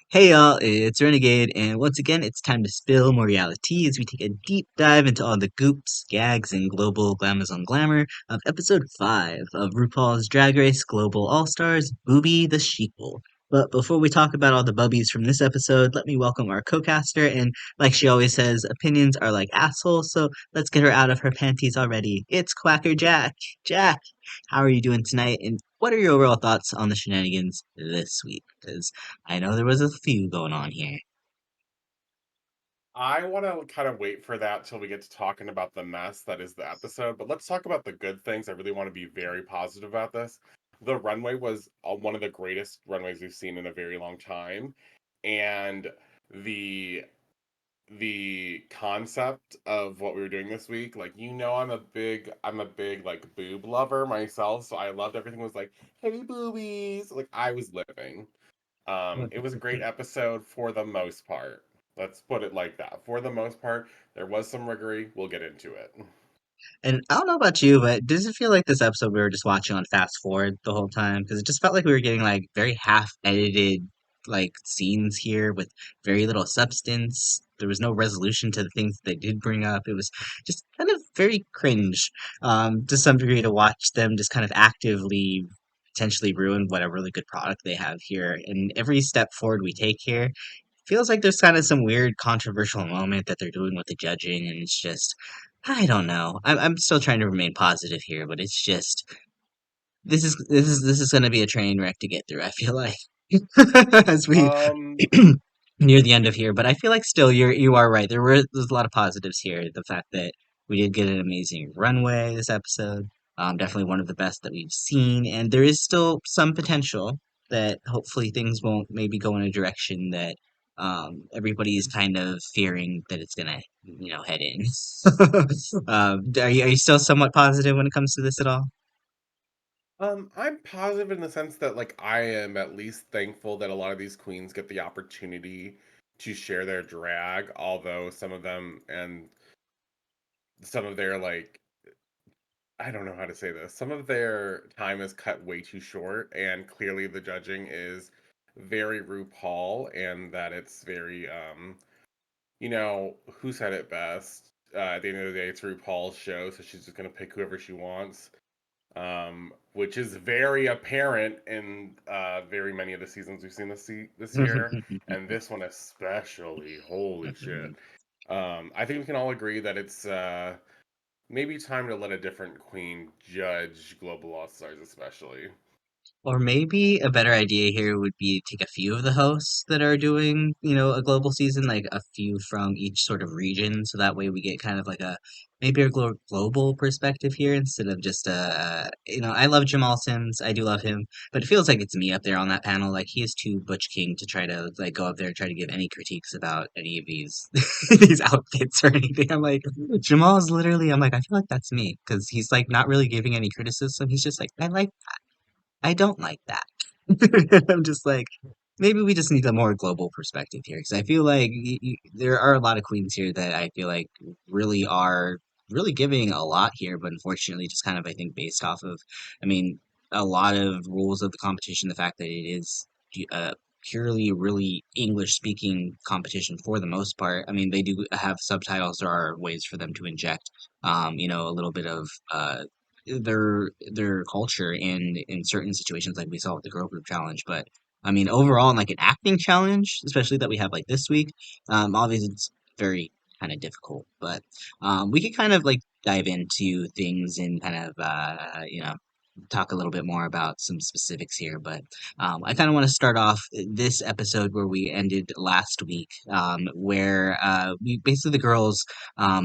Hey y'all, it's Renegade, and once again, it's time to spill more Reali-Tea as we take a deep dive into all the goops, gags, and global glamazon glamour of episode 5 of RuPaul's Drag Race Global All-Stars, Boobie the Shequel. But before we talk about all the bubbies from this episode, let me welcome our co-caster, and like she always says, opinions are like assholes, so let's get her out of her panties already. It's QuackrrJack. Jack, how are you doing tonight, and what are your overall thoughts on the shenanigans this week? Because I know there was a few going on here. I want to kind of wait for that till we get to talking about the mess that is the episode, but let's talk about the good things. I really want to be very positive about this. The runway was one of the greatest runways we've seen in a very long time, and the the concept of what we were doing this week, like I'm a big like boob lover myself, so I loved everything was like, hey boobies, like I was living. It was a great episode for the most part. Let's put it like that. For the most part, there was some riggery. We'll get into it. And I don't know about you, but does it feel like this episode we were just watching on fast forward the whole time? Because it just felt like we were getting like very half edited like scenes here with very little substance. There was no resolution to the things that they did bring up. It was just kind of very cringe, to some degree, to watch them just kind of actively potentially ruin whatever really good product they have here. And every step forward we take here feels like there's kind of some weird controversial moment that they're doing with the judging, and it's just I don't know. I'm still trying to remain positive here, but it's just this is going to be a train wreck to get through. I feel like as we Um, near the end of here, but I feel like still you are right. There's a lot of positives here. The fact that we did get an amazing runway this episode, definitely one of the best that we've seen, and there is still some potential that hopefully things won't maybe go in a direction that everybody is kind of fearing that it's gonna head in. Are you still somewhat positive when it comes to this at all? I'm positive in the sense that like I am at least thankful that a lot of these queens get the opportunity to share their drag, although some of them and some of their like I don't know how to say this. Some of their time is cut way too short, and clearly the judging is very RuPaul, and that it's very who said it best? At the end of the day, it's RuPaul's show, so she's just gonna pick whoever she wants, which is very apparent in very many of the seasons we've seen this year, and this one especially. Holy shit! I think we can all agree that it's maybe time to let a different queen judge Global All Stars, especially. Or maybe a better idea here would be to take a few of the hosts that are doing, a global season, like a few from each sort of region, so that way we get kind of like maybe a global perspective here instead of just I love Jamal Sims, I do love him, but it feels like it's me up there on that panel. Like he is too Butch King to try to like go up there and try to give any critiques about any of these these outfits or anything. I'm like Jamal's literally, I'm like I feel like that's me because he's like not really giving any criticism. He's just like I don't like that. I'm just like, maybe we just need a more global perspective here because I feel like there are a lot of queens here that I feel like really are really giving a lot here, but unfortunately, just kind of I think based off of, I mean, a lot of rules of the competition, the fact that it is a purely really English speaking competition for the most part. I mean, they do have subtitles. There are ways for them to inject, a little bit of their culture in certain situations like we saw with the girl group challenge. But I mean overall in like an acting challenge, especially that we have like this week, obviously it's very kind of difficult. But we could kind of like dive into things and kind of talk a little bit more about some specifics here, but I kind of want to start off this episode where we ended last week, where we basically the girls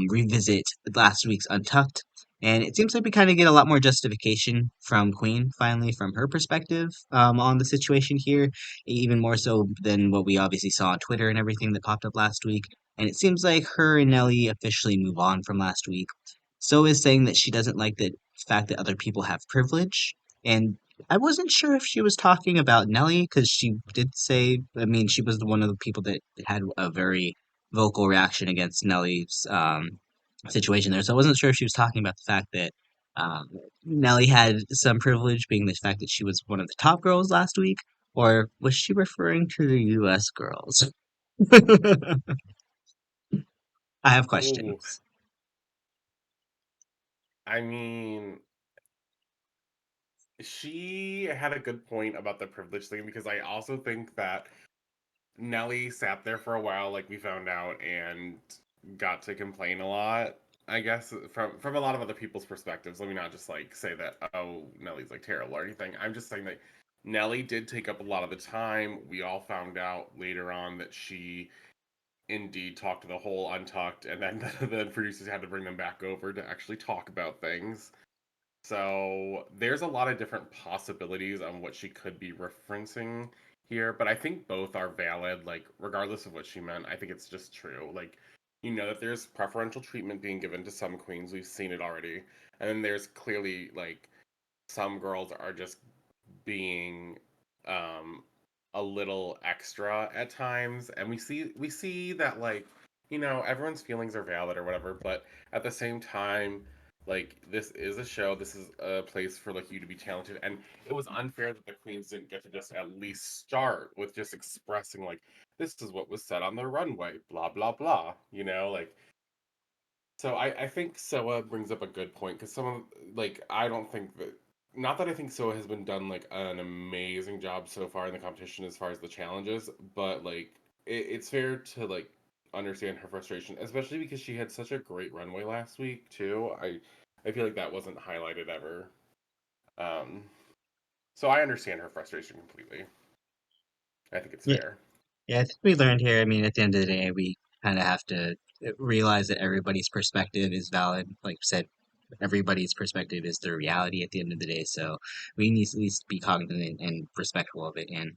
revisit last week's Untucked, and it seems like we kind of get a lot more justification from Queen, finally, from her perspective on the situation here, even more so than what we obviously saw on Twitter and everything that popped up last week. And it seems like her and Nelly officially move on from last week. So is saying that she doesn't like the fact that other people have privilege. And I wasn't sure if she was talking about Nelly because she did say, I mean, she was one of the people that had a very vocal reaction against Nelly's situation there. So I wasn't sure if she was talking about the fact that um, Nelly had some privilege, being the fact that she was one of the top girls last week, Or was she referring to the US girls? I have Ooh, questions. I mean, she had a good point about the privilege thing because I also think that Nelly sat there for a while, like we found out, and got to complain a lot. I guess from a lot of other people's perspectives. Let me not just like say that oh Nelly's like terrible or anything. I'm just saying that Nelly did take up a lot of the time. We all found out later on that she indeed talked to the whole Untucked, and then the producers had to bring them back over to actually talk about things. So there's a lot of different possibilities on what she could be referencing here, but I think both are valid. Like, regardless of what she meant, I think it's just true. Like, you know that there's preferential treatment being given to some queens. We've seen it already. And then there's clearly, like, some girls are just being um a little extra at times, and we see that, like, everyone's feelings are valid or whatever, but at the same time, like, this is a show, this is a place for like you to be talented, and it was unfair that the queens didn't get to just at least start with just expressing like this is what was said on the runway, blah blah blah, like. So I think Soa brings up a good point because some of, like, I don't think that, not that I think Soa has been done like an amazing job so far in the competition as far as the challenges, but like it's fair to like understand her frustration, especially because she had such a great runway last week too. I feel like that wasn't highlighted ever. Um, so I understand her frustration completely. I think it's Yeah, fair. yeah, I think we learned here. I mean, at the end of the day, we kind of have to realize that everybody's perspective is valid. Like I said, everybody's perspective is the reality at the end of the day. So we need to at least be cognizant and respectful of it. And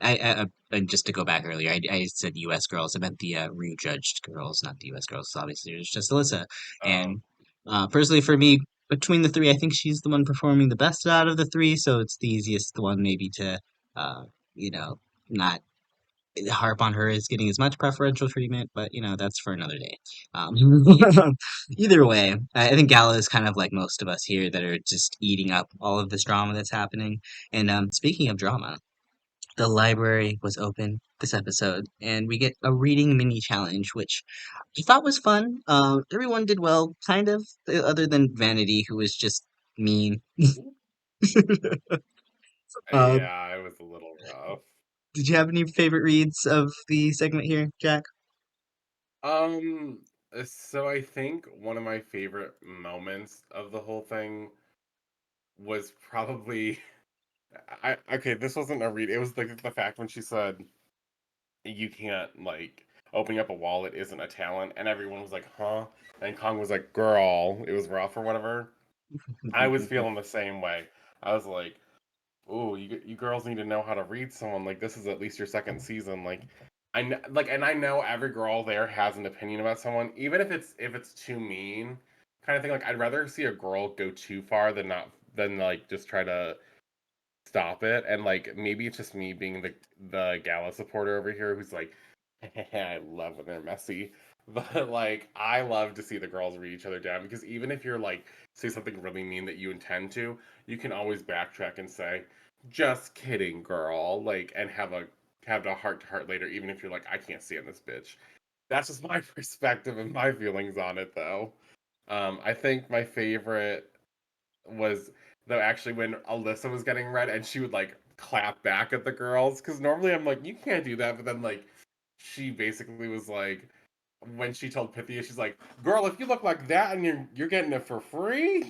and just to go back earlier, I said U.S. girls. I meant the rejudged girls, not the U.S. girls. So obviously, there's just Alyssa. Um, And personally, for me, between the three, I think she's the one performing the best out of the three. So it's the easiest one maybe to, uh, you know, not harp on her as getting as much preferential treatment, but that's for another day. Um, Either way, I think Gala is kind of like most of us here that are just eating up all of this drama that's happening. And speaking of drama, the library was open this episode, and we get a reading mini challenge, which I thought was fun. Everyone did well, kind of, other than Vanity, who was just mean. uh, yeah, it was a little rough. did you have any favorite reads of the segment here, Jack? Um, so I think one of my favorite moments of the whole thing was probably I okay, this wasn't a read. It was the fact when she said you can't like opening up a wallet isn't a talent, and everyone was like, "Huh?" And Kong was like, "Girl, it was rough or whatever." I was feeling the same way. I was like, "Ooh, you girls need to know how to read someone. Like, this is at least your second season. Like, I know, like, and I know every girl there has an opinion about someone, even if it's too mean, kind of thing. Like, I'd rather see a girl go too far than like just try to stop it. And like, maybe it's just me being the Gala supporter over here who's like, I love when they're messy. But like, I love to see the girls read each other down because even if you're like say something really mean that you intend to, you can always backtrack and say, "Just kidding, girl," like, and have a heart to heart later, even if you're like, "I can't stand this bitch." That's just my perspective and my feelings on it, though. I think my favorite was though actually when Alyssa was getting read and she would like clap back at the girls because normally I'm like, you can't do that, but then like she basically was like, when she told Pythia, she's like, "Girl, if you look like that and you're getting it for free,"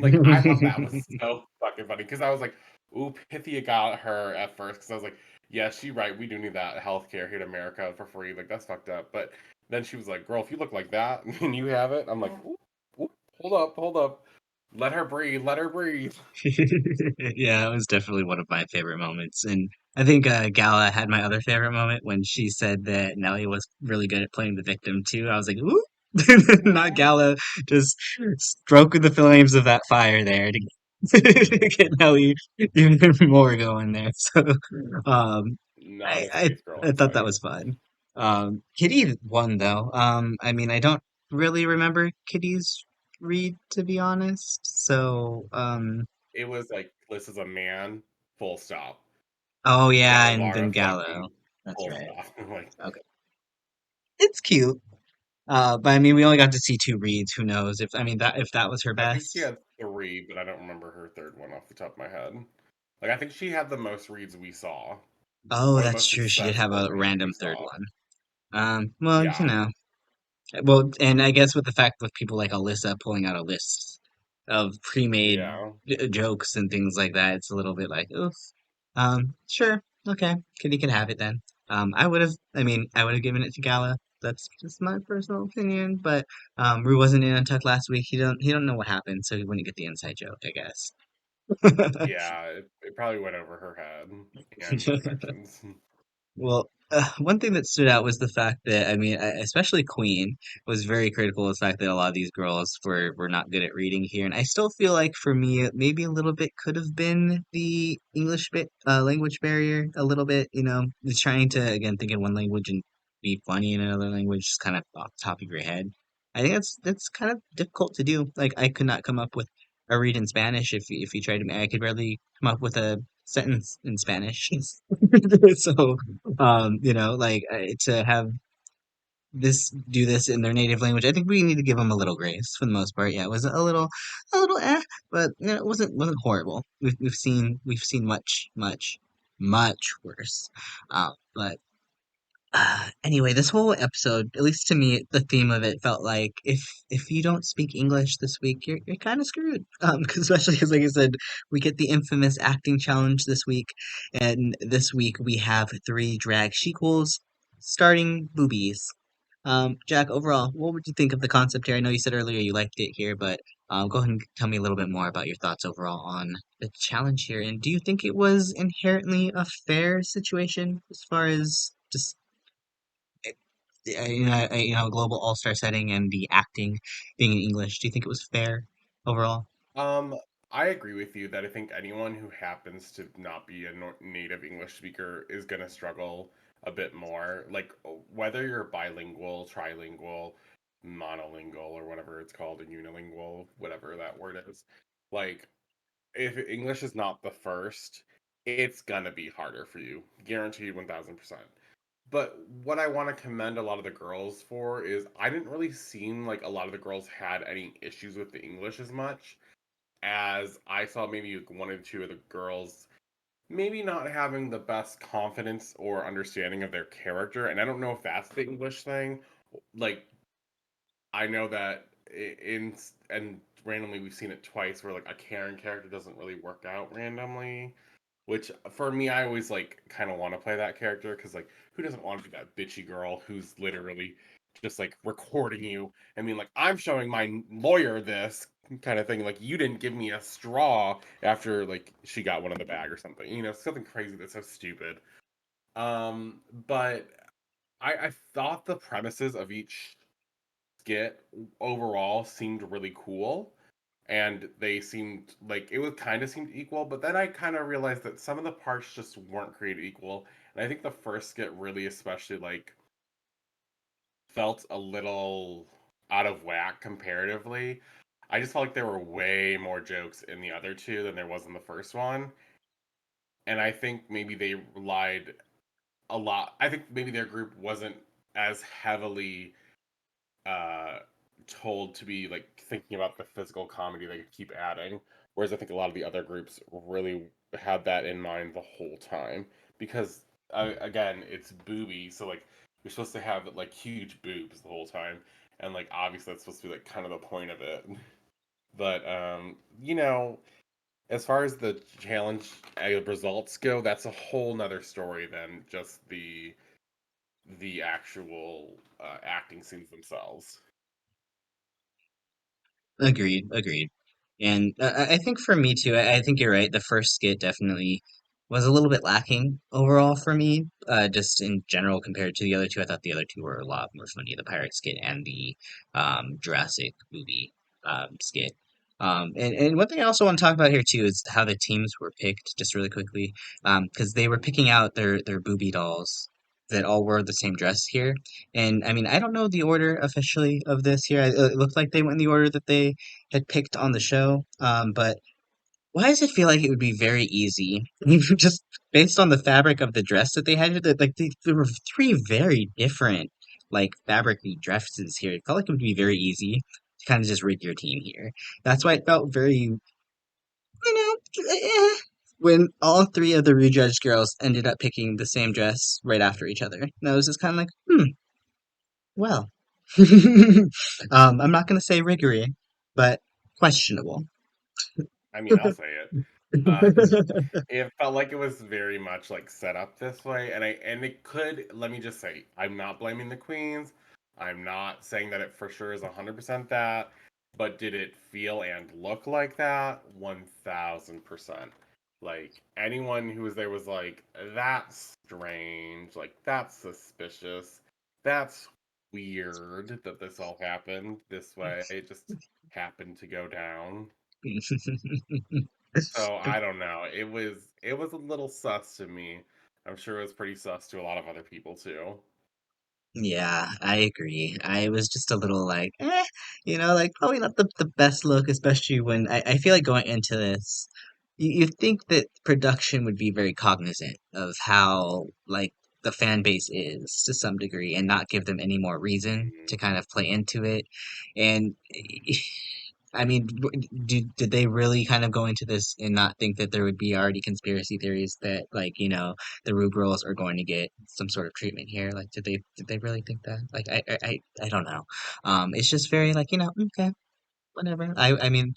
like I thought that was so fucking funny because I was like, "Ooh, Pythia got her at first," because I was like, "Yeah, she right. We do need that healthcare here in America for free. Like that's fucked up." But then she was like, "Girl, if you look like that and you have it," I'm like, "Ooh, ooh, hold up, let her breathe, let her breathe." Yeah, it was definitely one of my favorite moments. And I think Gala had my other favorite moment when she said that Nelly was really good at playing the victim too. I was like, ooh, not Gala, just stroking the flames of that fire there to get Nelly even more going there. So um, Not I, a I space girl, I I'll thought tell that you. was fun. Kitty won though. I mean, I don't really remember Kitty's read to be honest. So It was like, this is a man, full stop. Oh yeah, Gala and then Varo Gallo. fucking That's pulls it right. off. Like, Okay, it's cute. But I mean, we only got to see two reads. Who knows if I mean that if that was her I think she best? had three, but I don't remember her third one off the top of my head. Like, I think she had the most reads we saw, Oh, or the that's most true. She did have successful a reads we random third saw. one. Well, you Yeah, know, well, and I guess with the fact with people like Alyssa pulling out a list of pre-made yeah. jokes and things like that, it's a little bit like, oof. Sure, okay, Kitty can have it then. I would have, I mean, I would have given it to Gala. That's just my personal opinion, but Rue wasn't in Untucked last week. He don't know what happened, so he wouldn't get the inside joke, I guess. Yeah, it probably went over her head and the connections. Well, one thing that stood out was the fact that, I mean, especially Queen was very critical of the fact that a lot of these girls were not good at reading here. And I still feel like for me, maybe a little bit could have been the English bit, language barrier, a little bit, just trying to, again, think in one language and be funny in another language, just kind of off the top of your head. I think that's kind of difficult to do. Like, I could not come up with a read in Spanish if you tried to, I could barely come up with a sentence in Spanish. So, like to have this do this in their native language, I think we need to give them a little grace for the most part. Yeah, it was a little but it wasn't horrible. We've seen much worse. But anyway, this whole episode, at least to me, the theme of it felt like if you don't speak English this week, you're kind of screwed. 'Cause especially because, like I said, we get the infamous acting challenge this week, and this week we have three drag Shequels starting Boobies. Jack, overall, what would you think of the concept here? I know you said earlier you liked it here, but go ahead and tell me a little bit more about your thoughts overall on the challenge here. And do you think it was inherently a fair situation as far as just a global all-star setting and the acting being in English. Do you think it was fair overall? Um, I agree with you that I think anyone who happens to not be a native English speaker is gonna struggle a bit more. Like, whether you're bilingual, trilingual, monolingual, or whatever it's called, and unilingual, whatever that word is. Like, if English is not the first, it's gonna be harder for you, guaranteed 1000%. But what I want to commend a lot of the girls for is I didn't really seem like a lot of the girls had any issues with the English as much as I saw maybe one or two of the girls maybe not having the best confidence or understanding of their character. And I don't know if that's the English thing. Like, I know that in and randomly we've seen it twice where like a Karen character doesn't really work out randomly, which for me I always like kind of want to play that character because like who doesn't want to be that bitchy girl who's literally just like recording you. I mean, like, I'm showing my lawyer this kind of thing, like you didn't give me a straw after like she got one in the bag or something, something crazy that's so stupid. But I thought the premises of each skit overall seemed really cool, and they seemed like it would kind of seemed equal, but then I kind of realized that some of the parts just weren't created equal. And I think the first skit really especially like felt a little out of whack comparatively. I just felt like there were way more jokes in the other two than there was in the first one, and I think maybe they relied a lot. I think maybe their group wasn't as heavily uh told to be like thinking about the physical comedy they could keep adding, whereas I think a lot of the other groups really had that in mind the whole time because again it's booby, so like you're supposed to have like huge boobs the whole time, and like obviously that's supposed to be like kind of the point of it. But as far as the challenge results go, that's a whole nother story than just the actual acting scenes themselves. Agreed, agreed. And I think for me too, I think you're right. The first skit definitely was a little bit lacking overall for me, just in general compared to the other two. I thought the other two were a lot more funny, the pirate skit and the Jurassic movie skit. And one thing I also want to talk about here too is how the teams were picked, just really quickly, because they were picking out their booby dolls that all wore the same dress here. And I mean, I don't know the order officially of this here. It looked like they went in the order that they had picked on the show. But why does it feel like it would be very easy? Just based on the fabric of the dress that they had, there were three very different like fabricy dresses here. It felt like it would be very easy to kind of just rig your team here. That's why it felt very, when all three of the rejudged girls ended up picking the same dress right after each other. And I was just kind of like, well, I'm not gonna say riggery, but questionable. I mean, I'll say it. Uh, it felt like it was very much like set up this way, and it could. Let me just say, I'm not blaming the queens. I'm not saying that it for sure is 100% that, but did it feel and look like that? 1000%. Like anyone who was there was like, that's strange. Like that's suspicious. That's weird that this all happened this way. It just happened to go down. So I don't know. It was a little sus to me. I'm sure it was pretty sus to a lot of other people too. Yeah, I agree. I was just a little like, like probably not the best look, especially when I feel like going into this, you think that production would be very cognizant of how like the fan base is to some degree and not give them any more reason Mhm. to kind of play into it. And I mean, did they really kind of go into this and not think that there would be already conspiracy theories that, like, the RuPaul's are going to get some sort of treatment here? Like, did they really think that? Like, I don't know. It's just very like, okay, whatever. I mean,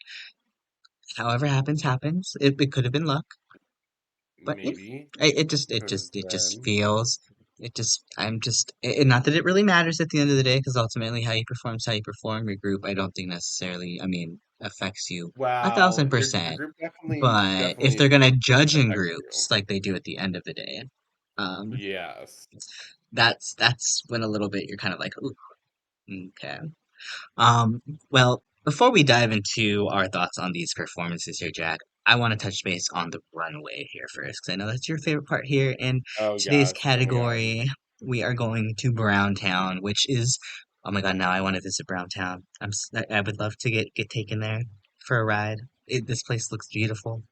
however happens, happens. It could have been luck, but Maybe it just it could have just it just been. feels. It just I'm just not that it really matters at the end of the day, because ultimately how you perform is how you perform. Your group, I don't think necessarily, I mean, affects you a Well, thousand your percent. group definitely But if they're definitely gonna judge in affects you. groups like they do at the end of the day, um, Yes. that's when a little bit you're kind of like, ooh, okay. Um, well, before we dive into our thoughts on these performances here, Jack, I want to touch base on the runway here first, because I know that's your favorite part here. In Oh today's yes. Oh my God. category, we are going to Browntown, which is, oh my God, now I want to visit Browntown. I would love to get taken there for a ride. This place looks beautiful.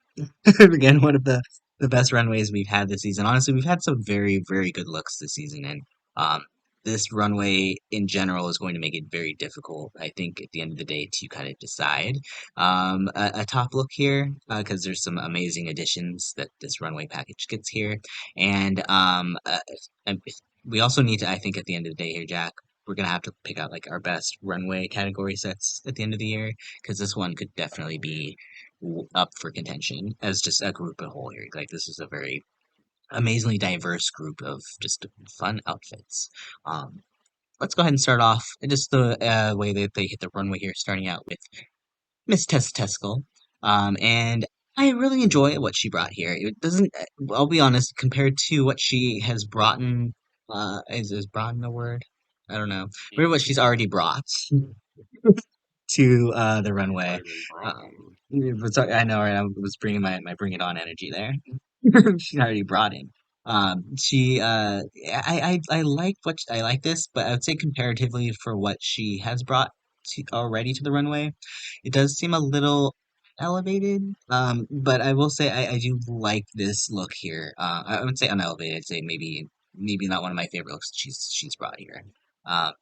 Again, one of the best runways we've had this season. Honestly, we've had some very, very good looks this season, and um, this runway in general is going to make it very difficult, I think, at the end of the day, to kind of decide a top look here, because there's some amazing additions that this runway package gets here, and and we also need to, I think, at the end of the day here, Jack. We're gonna have to pick out like our best runway category sets at the end of the year, because this one could definitely Agreed. be up for contention as just a group of whole here. Like this is a very amazingly diverse group of just fun outfits. Um, let's go ahead and start off just the way that they hit the runway here, starting out with Miss Tess Testicle. And I really enjoy what she brought here. It doesn't, I'll be honest, compared to what she has brought in, is brought in a word? I don't know. But what she's already brought to the It's runway. already been brought Um, in. I know, right? I was bringing my bring it on energy there. She already brought in. She I like I like this, but I would say comparatively for what she has brought already to the runway, it does seem a little elevated. But I will say I do like this look here. I would say unelevated. I'd say maybe not one of my favorite looks she's brought here. Um,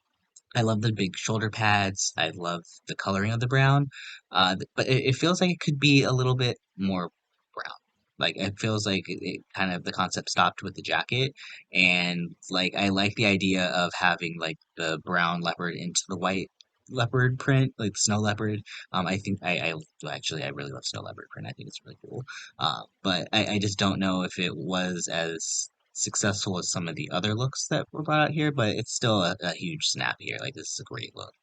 I love the big shoulder pads. I love the coloring of the brown. But it feels like it could be a little bit more brown. Like it feels like it kind of the concept stopped with the jacket, and like I like the idea of having like the brown leopard into the white leopard print, like snow leopard. I think well, actually I really love snow leopard print. I think it's really cool. But I just don't know if it was as successful as some of the other looks that were brought out here, but it's still a huge snap here. Like this is a great look.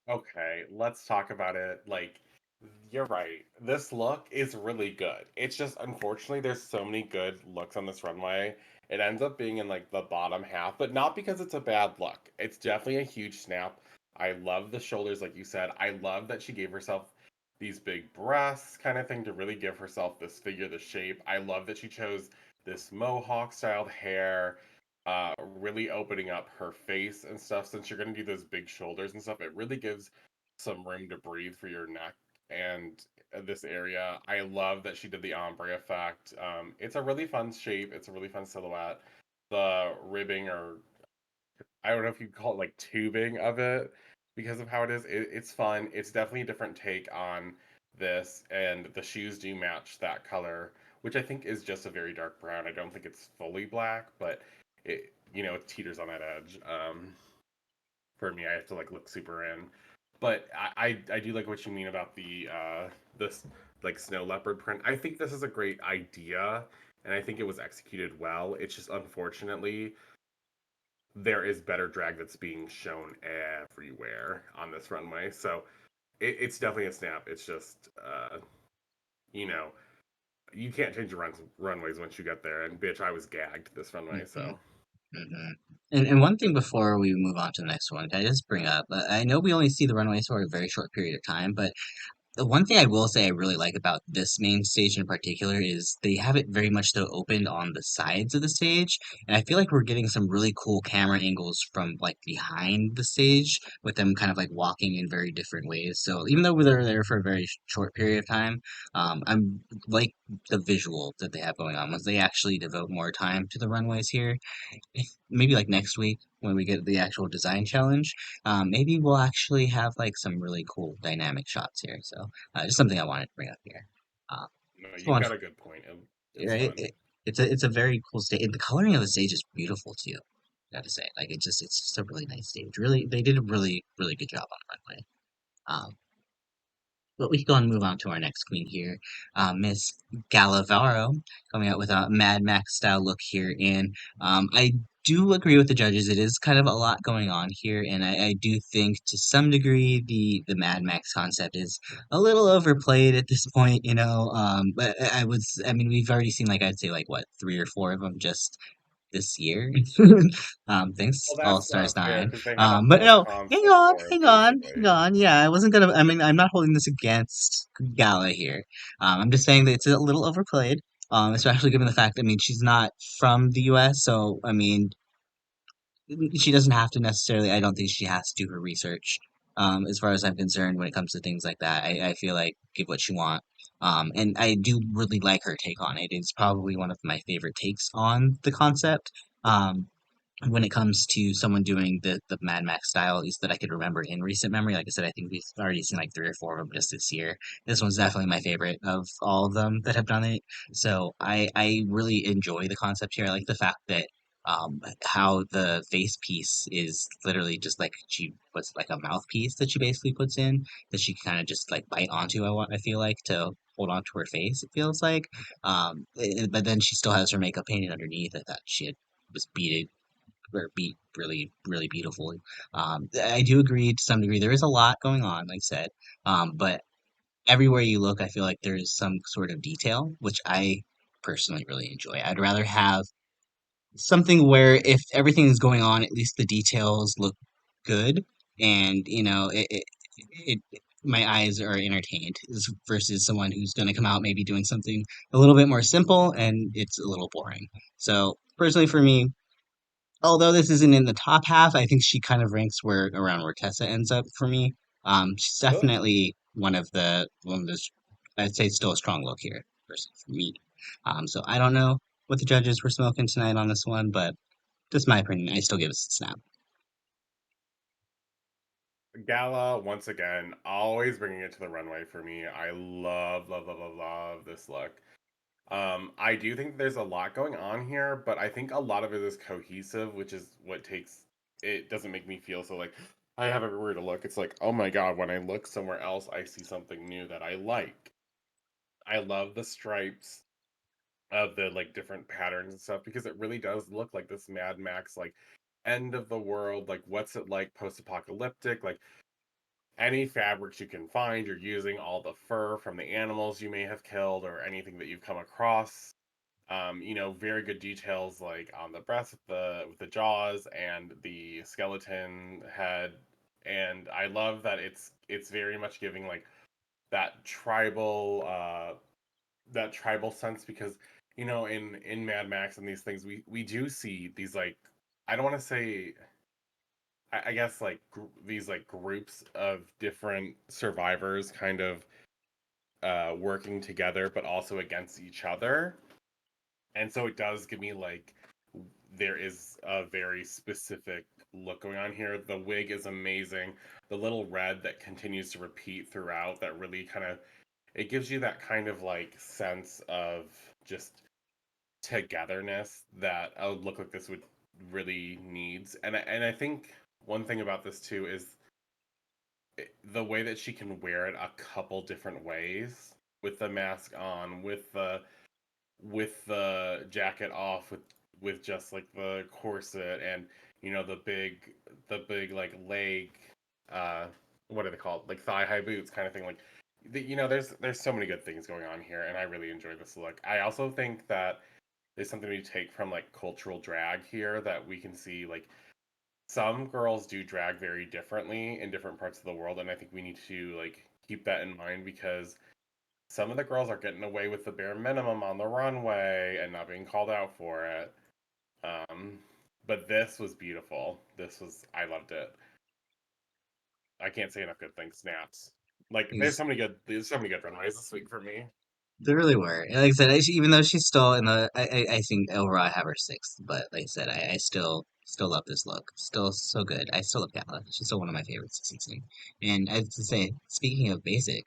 Okay, let's talk about it. Like, you're right. This look is really good. It's just unfortunately there's so many good looks on this runway. It ends up being in like the bottom half, but not because it's a bad look. It's definitely a huge snap. I love the shoulders, like you said. I love that she gave herself these big breasts kind of thing to really give herself this figure, the shape. I love that she chose this mohawk styled hair, really opening up her face and stuff. Since you're going to do those big shoulders and stuff, it really gives some room to breathe for your neck. And this area. I love that she did the ombre effect. It's a really fun shape. It's a really fun silhouette. The ribbing, or I don't know if you call it like tubing of it, because of how it is. It's fun. It's definitely a different take on this, and the shoes do match that color, which I think is just a very dark brown. I don't think it's fully black, but it teeters on that edge. For me, I have to like look super in. But I do like what you mean about this like snow leopard print. I think this is a great idea, and I think it was executed well. It's just unfortunately there is better drag that's being shown everywhere on this runway. So it's definitely a snap. It's just you know you can't change the runways once you get there. And bitch, I was gagged this runway. Hmm. So Hmm. And one thing before we move on to the next one, can I just bring up? I know we only see the runways for a very short period of time, but the one thing I will say I really like about this main stage in particular is they have it very much so opened on the sides of the stage, and I feel like we're getting some really cool camera angles from like behind the stage with them kind of like walking in very different ways. So even though they're there for a very short period of time, I'm like the visual that they have going on. Once they actually devote more time to the runways here, maybe like next week when we get the actual design challenge, maybe we'll actually have like some really cool dynamic shots here. So just something I wanted to bring up here. Uh, no, so you've on, got a good point. It's right? fun. It's a very cool stage, and the coloring of the stage is beautiful too. Gotta say, like it's just a really nice stage. Really, they did a really good job on the runway. But we can go and move on to our next queen here, Miss Gala Varo, coming out with a Mad Max style look here. And I do agree with the judges. It is kind of a lot going on here, and I do think to some degree the Mad Max concept is a little overplayed at this point. But I mean, we've already seen like I'd say like what 3 or 4 of them just this year. Thanks, Well, All that's Stars not fair 9. because they had a But whole no, concept for it, hang basically. on. Yeah, I wasn't gonna. I mean, I'm not holding this against Gala here. I'm just saying that it's a little overplayed. Especially given the fact, I mean, she's not from the U.S., so I mean, she doesn't have to necessarily. I don't think she has to do her research. As far as I'm concerned, when it comes to things like that, I feel like give what you want. And I do really like her take on it. It's probably one of my favorite takes on the concept. When it comes to someone doing the Mad Max style, at least that I could remember in recent memory. Like I said, I think we've already seen like 3 or 4 of them just this year. This one's definitely my favorite of all of them that have done it. So I really enjoy the concept here. I like the fact that how the face piece is literally just like she puts like a mouthpiece that she basically puts in that she kind of just like bite onto. I feel like to hold on to her face. It feels like, but then she still has her makeup painted underneath. I thought she had was beat or beat really beautifully. I do agree to some degree. There is a lot going on, like I said, but everywhere you look, I feel like there is some sort of detail, which I personally really enjoy. I'd rather have something where if everything is going on, at least the details look good, and my eyes are entertained versus someone who's going to come out maybe doing something a little bit more simple and it's a little boring. So personally for me, although this isn't in the top half, I think she kind of ranks where around where Tessa ends up for me. She's Really? definitely one of those. I'd say still a strong look here versus me. So I don't know what the judges were smoking tonight on this one, but just my opinion. I still give it a snap. Gala, once again, always bringing it to the runway for me. I love this look. I do think there's a lot going on here, but I think a lot of it is cohesive, which is what takes it doesn't make me feel so like I have everywhere to look. It's like, oh my god, when I look somewhere else, I see something new that I like. I love the stripes of the like different patterns and stuff because it really does look like this Mad Max like end of the world, like what's it like post-apocalyptic, like any fabrics you can find, you're using all the fur from the animals you may have killed or anything that you've come across. Very good details like on the breast with the jaws and the skeleton head. And I love that it's very much giving like that tribal sense because in Mad Max and these things we do see these like I don't want to say I guess like these like groups of different survivors kind of working together, but also against each other. And so it does give me like there is a very specific look going on here. The wig is amazing. The little red that continues to repeat throughout that really kind of it gives you that kind of like sense of just togetherness that a look like this would really needs. And I think one thing about this too is the way that she can wear it a couple different ways with the mask on, with the jacket off, with just like the corset and the big like leg uh what are they called, like thigh high boots kind of thing, like there's so many good things going on here, and I really enjoy this look. I also think that there's something we take from like cultural drag here that we can see like some girls do drag very differently in different parts of the world, and I think we need to like keep that in mind because some of the girls are getting away with the bare minimum on the runway and not being called out for it. Um, but this was beautiful. I loved it. I can't say enough good things. Snaps. Like there's so many good runways this week for me. There really were. And like I said, even though she's still in the, I think overall I have her sixth, but like I said, I still love this look. Still so good. I still love Gala. She's still one of my favorites this season. And I have to say, speaking of basic,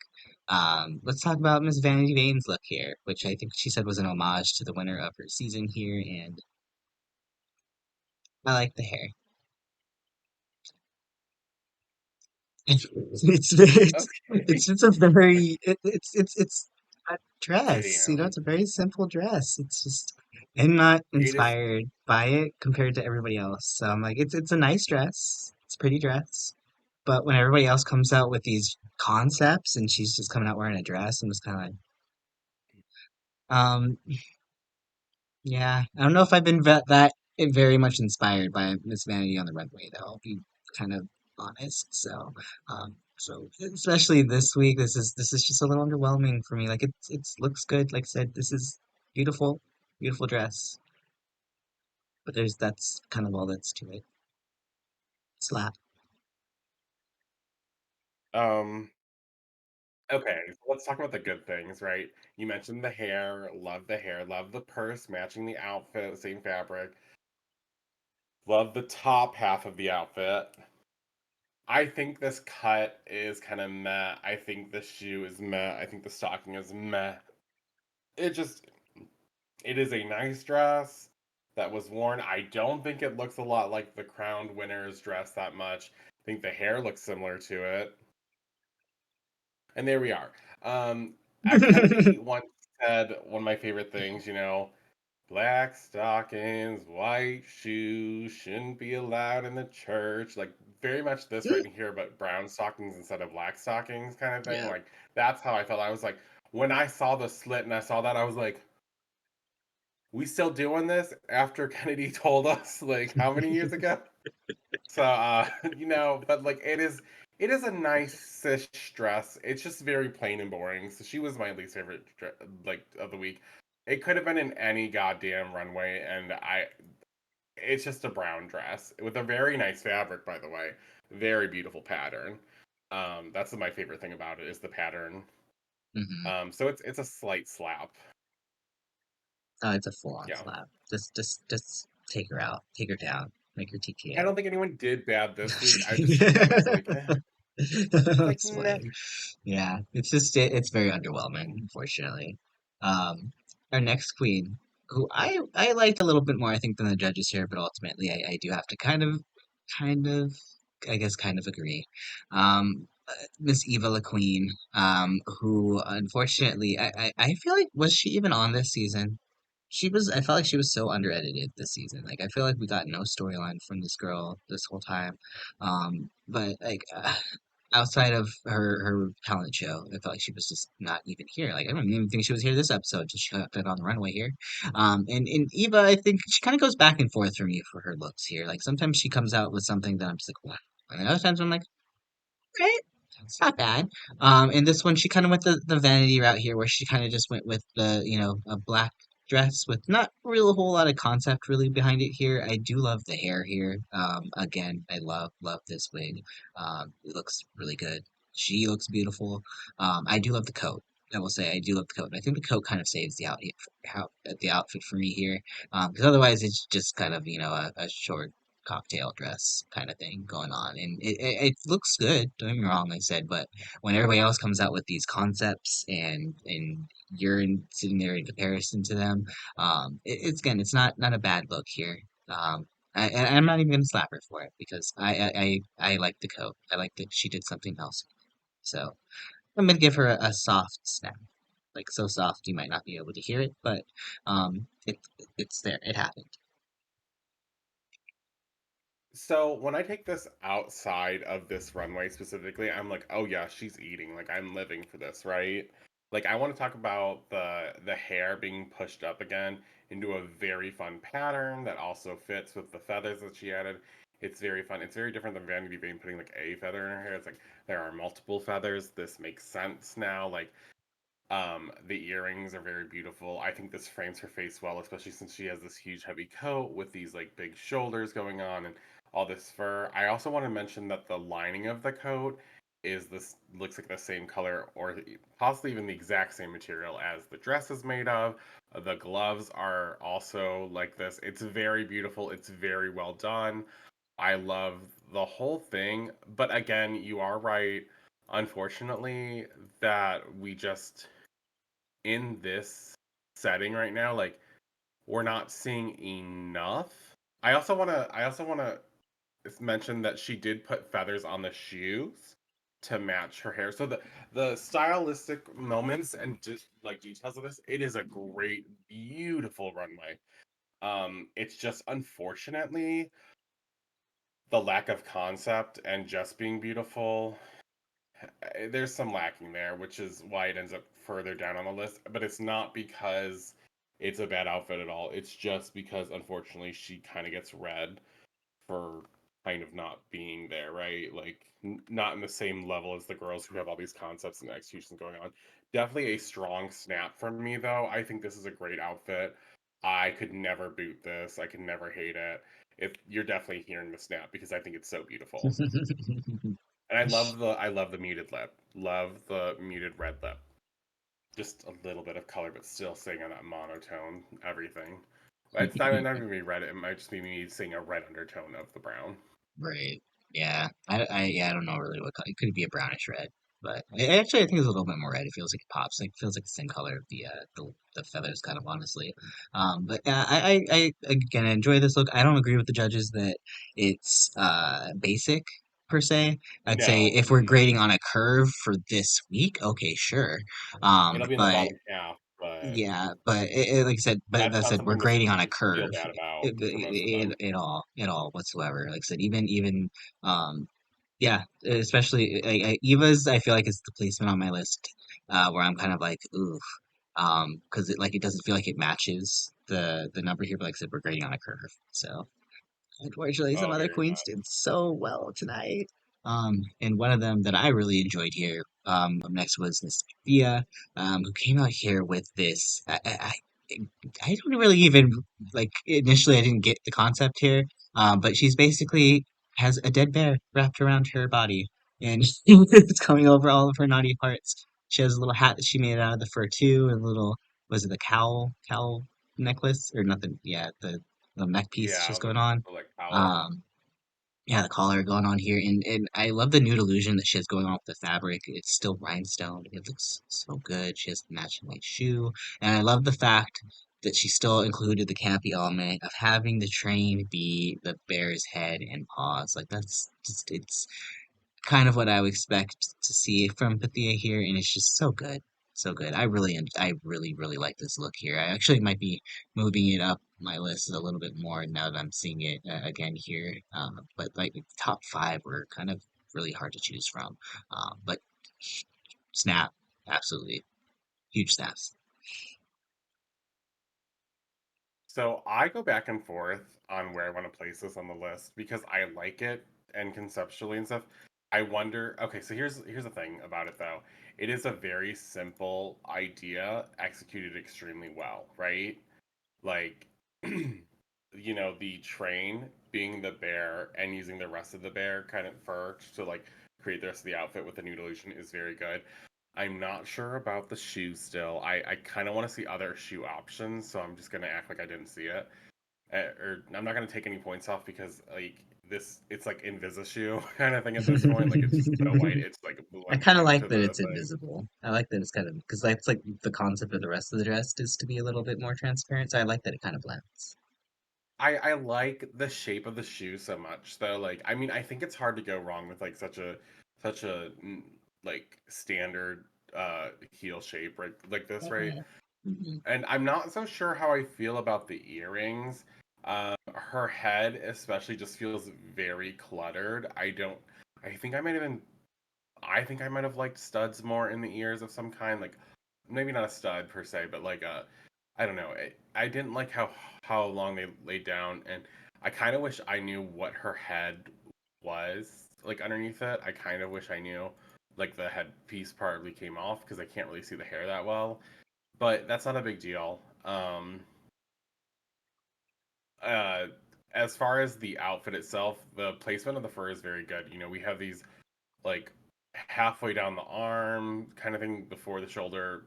let's talk about Miss Vanity Vain's look here, which I think she said was an homage to the winner of her season here, and I like the hair. It's Okay. just a very it's a dress, you know, Damn. it's a very simple dress. It's just I'm not It is. inspired by it compared to everybody else. So I'm like, it's a nice dress. It's a pretty dress. But when everybody else comes out with these concepts and she's just coming out wearing a dress, I'm just kind of like, um, yeah, I don't know if I've been that very much inspired by Miss Vanity on the runway, though. I'll be kind of honest. So especially this week, this is just a little underwhelming for me. Like it looks good. Like I said, this is beautiful, beautiful dress. But that's kind of all that's to it. Slap. Um. Okay, so let's talk about the good things, right? You mentioned the hair, love the purse matching the outfit, same fabric. Love the top half of the outfit. I think this cut is kind of meh. I think the shoe is meh. I think the stocking is meh. It just, it is a nice dress that was worn. I don't think it looks a lot like the crowned winner's dress that much. I think the hair looks similar to it. And there we are. Kennedy once said one of my favorite things, black stockings, white shoes shouldn't be allowed in the church. Like very much this right here, but brown stockings instead of black stockings kind of thing. Yeah. Like that's how I felt. I was like, when I saw the slit and I saw that, I was like, we still doing this after Kennedy told us like how many years ago? So but like it is a nice-ish dress. It's just very plain and boring. So she was my least favorite like of the week. It could have been in any goddamn runway, and it's just a brown dress with a very nice fabric, by the way. Very beautiful pattern. That's my favorite thing about it is the pattern. hmm So it's a slight slap. Oh, it's a full-on Yeah. slap. Just take her out, take her down, make her I TKO. don't think anyone did bad this week. I just again was like, it's like That's nah. funny. Yeah, it's very underwhelming, unfortunately. Um, our next queen, who I liked a little bit more, I think, than the judges here, but ultimately I do have to kind of, I guess, kind of agree. Miss Eva Le Queen, who unfortunately I feel like was she even on this season? I felt like she was so under edited this season. Like I feel like we got no storyline from this girl this whole time. But like outside of her talent show, I felt like she was just not even here. Like I don't even think she was here this episode. Just she got on the runway here. And Eva, I think she kind of goes back and forth for me for her looks here. Like sometimes she comes out with something that I'm just like, wow. And other times I'm like, okay, it's not bad. And this one she kind of went the vanity route here, where she kind of just went with the a black dress with not real a whole lot of concept really behind it here. I do love the hair here. Again, I love this wig. It looks really good. She looks beautiful. I do love the coat. I will say I do love the coat. I think the coat kind of saves the outfit for me here, because otherwise it's just kind of a short cocktail dress kind of thing going on, and it looks good. Don't get me wrong, like I said, but when everybody else comes out with these concepts and you're sitting there in comparison to them, it's again it's not a bad look here. I'm not even gonna slap her for it because I like the coat. I like that she did something else. So. I'm gonna give her a soft snap, like so soft you might not be able to hear it, but it's there. It happened. So when I take this outside of this runway specifically, I'm like, oh yeah, she's eating. Like I'm living for this, right? Like I want to talk about the hair being pushed up again into a very fun pattern that also fits with the feathers that she added. It's very fun. It's very different than Vanity Vain putting like a feather in her hair. It's like there are multiple feathers. This makes sense now. Like the earrings are very beautiful. I think this frames her face well, especially since she has this huge heavy coat with these like big shoulders going on and all this fur. I also want to mention that the lining of the coat is this looks like the same color or possibly even the exact same material as the dress is made of. The gloves are also like this. It's very beautiful. It's very well done. I love the whole thing, but again, you are right. Unfortunately, that we just in this setting right now, like we're not seeing enough. I also want to mention that she did put feathers on the shoes to match her hair. So the stylistic moments and just like details of this, it is a great, beautiful runway. It's just unfortunately the lack of concept and just being beautiful there's some lacking there, which is why it ends up further down on the list. But it's not because it's a bad outfit at all. It's just because unfortunately she kind of gets red for kind of not being there, right? Like not in the same level as the girls who have all these concepts and executions going on. Definitely a strong snap from me though. I think this is a great outfit. I could never boot this. I could never hate it. If you're definitely hearing the snap because I think it's so beautiful. And I love the muted lip. Love the muted red lip. Just a little bit of color, but still staying on that monotone. Everything. It's not even be red. It might just be me seeing a red undertone of the brown. Right. Yeah. I don't know really what color. It could be a brownish red, but actually I think it's a little bit more red. It feels like it pops. Like it feels like the same color of the feathers, kind of honestly. But I again enjoy this look. I don't agree with the judges that it's basic per se. I'd say No, if we're no. grading on a curve for this week, okay, sure. It'll be in the But bottom half, but yeah, but like I said, but that's that not said, we're something to grading on a feel curve. bad about for most of them. At all whatsoever. Like I said, even um, yeah, especially Eva's. I feel like it's the placement on my list where I'm kind of like, oof, because it doesn't feel like it matches the number here. But like I said, we're grading on a curve, so. Unfortunately, some Oh, other very queens did much. so well tonight. And one of them that I really enjoyed here, up next was Miss Thea, who came out here with this. I don't really even like initially I didn't get the concept here, but she's basically has a dead bear wrapped around her body, and it's coming over all of her naughty parts. She has a little hat that she made out of the fur too, and a little was it the cowl necklace or nothing? Yeah, the little neck piece Yeah, she's going on. the like owl. Um, yeah, the collar going on here, and I love the nude illusion that she has going on with the fabric. It's still rhinestone. It looks so good. She has the matching white shoe, and I love the fact that she still included the campy element of having the train be the bear's head and paws. Like that's just it's kind of what I would expect to see from Pythia here, and it's just so good, so good. I really like this look here. I actually might be moving it up my list a little bit more now that I'm seeing it again here. But like the top five were kind of really hard to choose from. But snap, absolutely huge snaps. So I go back and forth on where I want to place this on the list because I like it and conceptually and stuff. I wonder, okay, so here's the thing about it though. It is a very simple idea executed extremely well, right? Like the train being the bear and using the rest of the bear kind of fur to like create the rest of the outfit with the nude illusion is very good. I'm not sure about the shoe still. I kind of want to see other shoe options, so I'm just gonna act like I didn't see it. Or I'm not gonna take any points off because like this, it's like Invisishoe kind of thing at this point. Like it's just so white, it's like I blending kind of like into that the it's thing. invisible. I like that it's kind of because that's like the concept of the rest of the dress is to be a little bit more transparent. So I like that it kind of blends. I like the shape of the shoe so much though. Like I mean, I think it's hard to go wrong with like such a like standard heel shape right like this, right? Mhm. And I'm not so sure how I feel about the earrings. Her head especially just feels very cluttered. I think I might have been I think I might have liked studs more in the ears of some kind, like maybe not a stud per se, but like a I don't know. I didn't like how long they laid down, and I kind of wish I knew what her head was like underneath it. I kind of wish I knew like the headpiece partly came off because I can't really see the hair that well, but that's not a big deal. Uh, as far as the outfit itself, the placement of the fur is very good. You know, we have these like halfway down the arm kind of thing before the shoulder,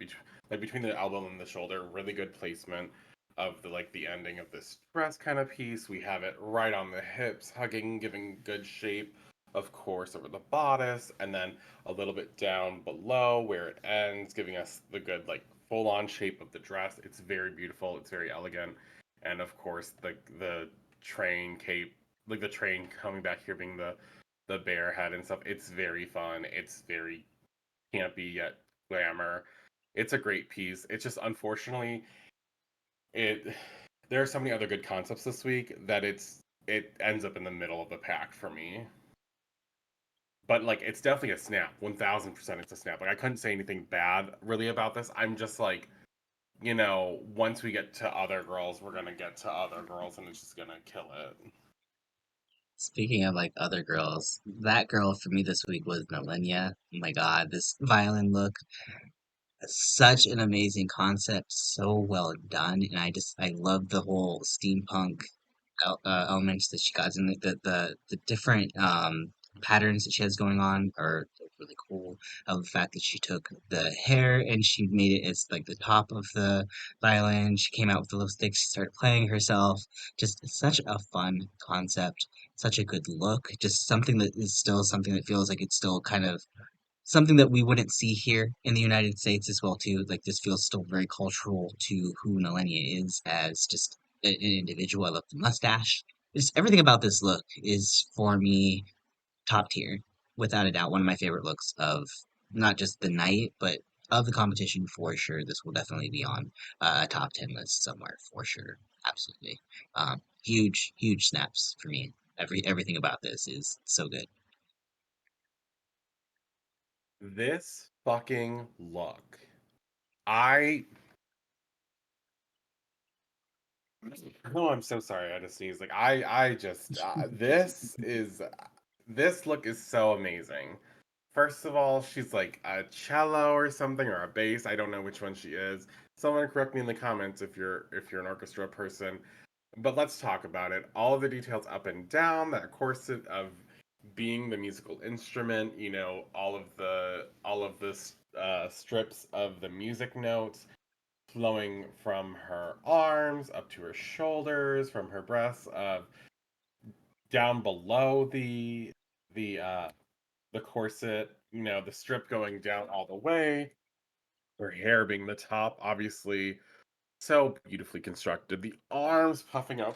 like between the elbow and the shoulder. Really good placement of the like the ending of this dress kind of piece. We have it right on the hips, hugging, giving good shape, of course, over the bodice, and then a little bit down below where it ends, giving us the good like full on shape of the dress. It's very beautiful. It's very elegant, and of course the train cape, like the train coming back here being the bear head and stuff. It's very fun. It's very campy yet glamour. It's a great piece. It's just unfortunately it there are so many other good concepts this week that it ends up in the middle of the pack for me. But like it's definitely a snap. 1000% it's a snap. Like I couldn't say anything bad really about this. I'm just like, once we get to other girls, we're gonna get to other girls and it's just gonna kill it. Speaking of like other girls, that girl for me this week was Nehellenia. Oh my God, this violin look, such an amazing concept, so well done, and I love the whole steampunk elements that she got in the different patterns that she has going on are really cool. The fact that she took the hair and she made it as like the top of the violin. She came out with the lipstick. She started playing herself. Just such a fun concept. Such a good look. Just something that is still something that feels like it's still kind of something that we wouldn't see here in the United States as well too. Like this feels still very cultural to who Nehellenia is as just an individual. I love the mustache. Just everything about this look is for me top tier, without a doubt. One of my favorite looks of not just the night, but of the competition for sure. This will definitely be on a top 10 list somewhere for sure. Absolutely. Huge snaps for me. Everything about this is so good. This fucking look. I Oh, I'm so sorry. I just sneezed. Like I just this look is so amazing. First of all, she's like a cello or something or a bass. I don't know which one she is. Someone correct me in the comments if you're an orchestra person. But let's talk about it. All of the details up and down, that corset of being the musical instrument, all of the strips of the music notes flowing from her arms up to her shoulders, from her breasts, down below the the corset, the strip going down all the way, her hair being the top, obviously so beautifully constructed. The arms puffing out,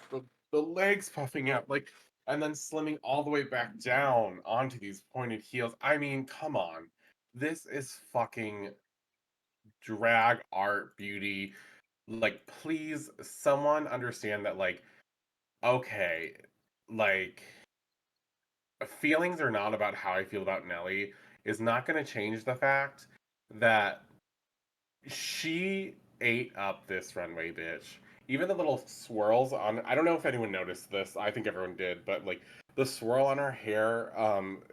the legs puffing out, like, and then slimming all the way back down onto these pointed heels. I mean, come on. This is fucking drag art beauty. Like, please, someone understand that, like, okay, like, feelings are not about how I feel about Nelly, is not going to change the fact that she ate up this runway, bitch. Even the little swirls on, I don't know if anyone noticed this. I think everyone did, but like the swirl on her hair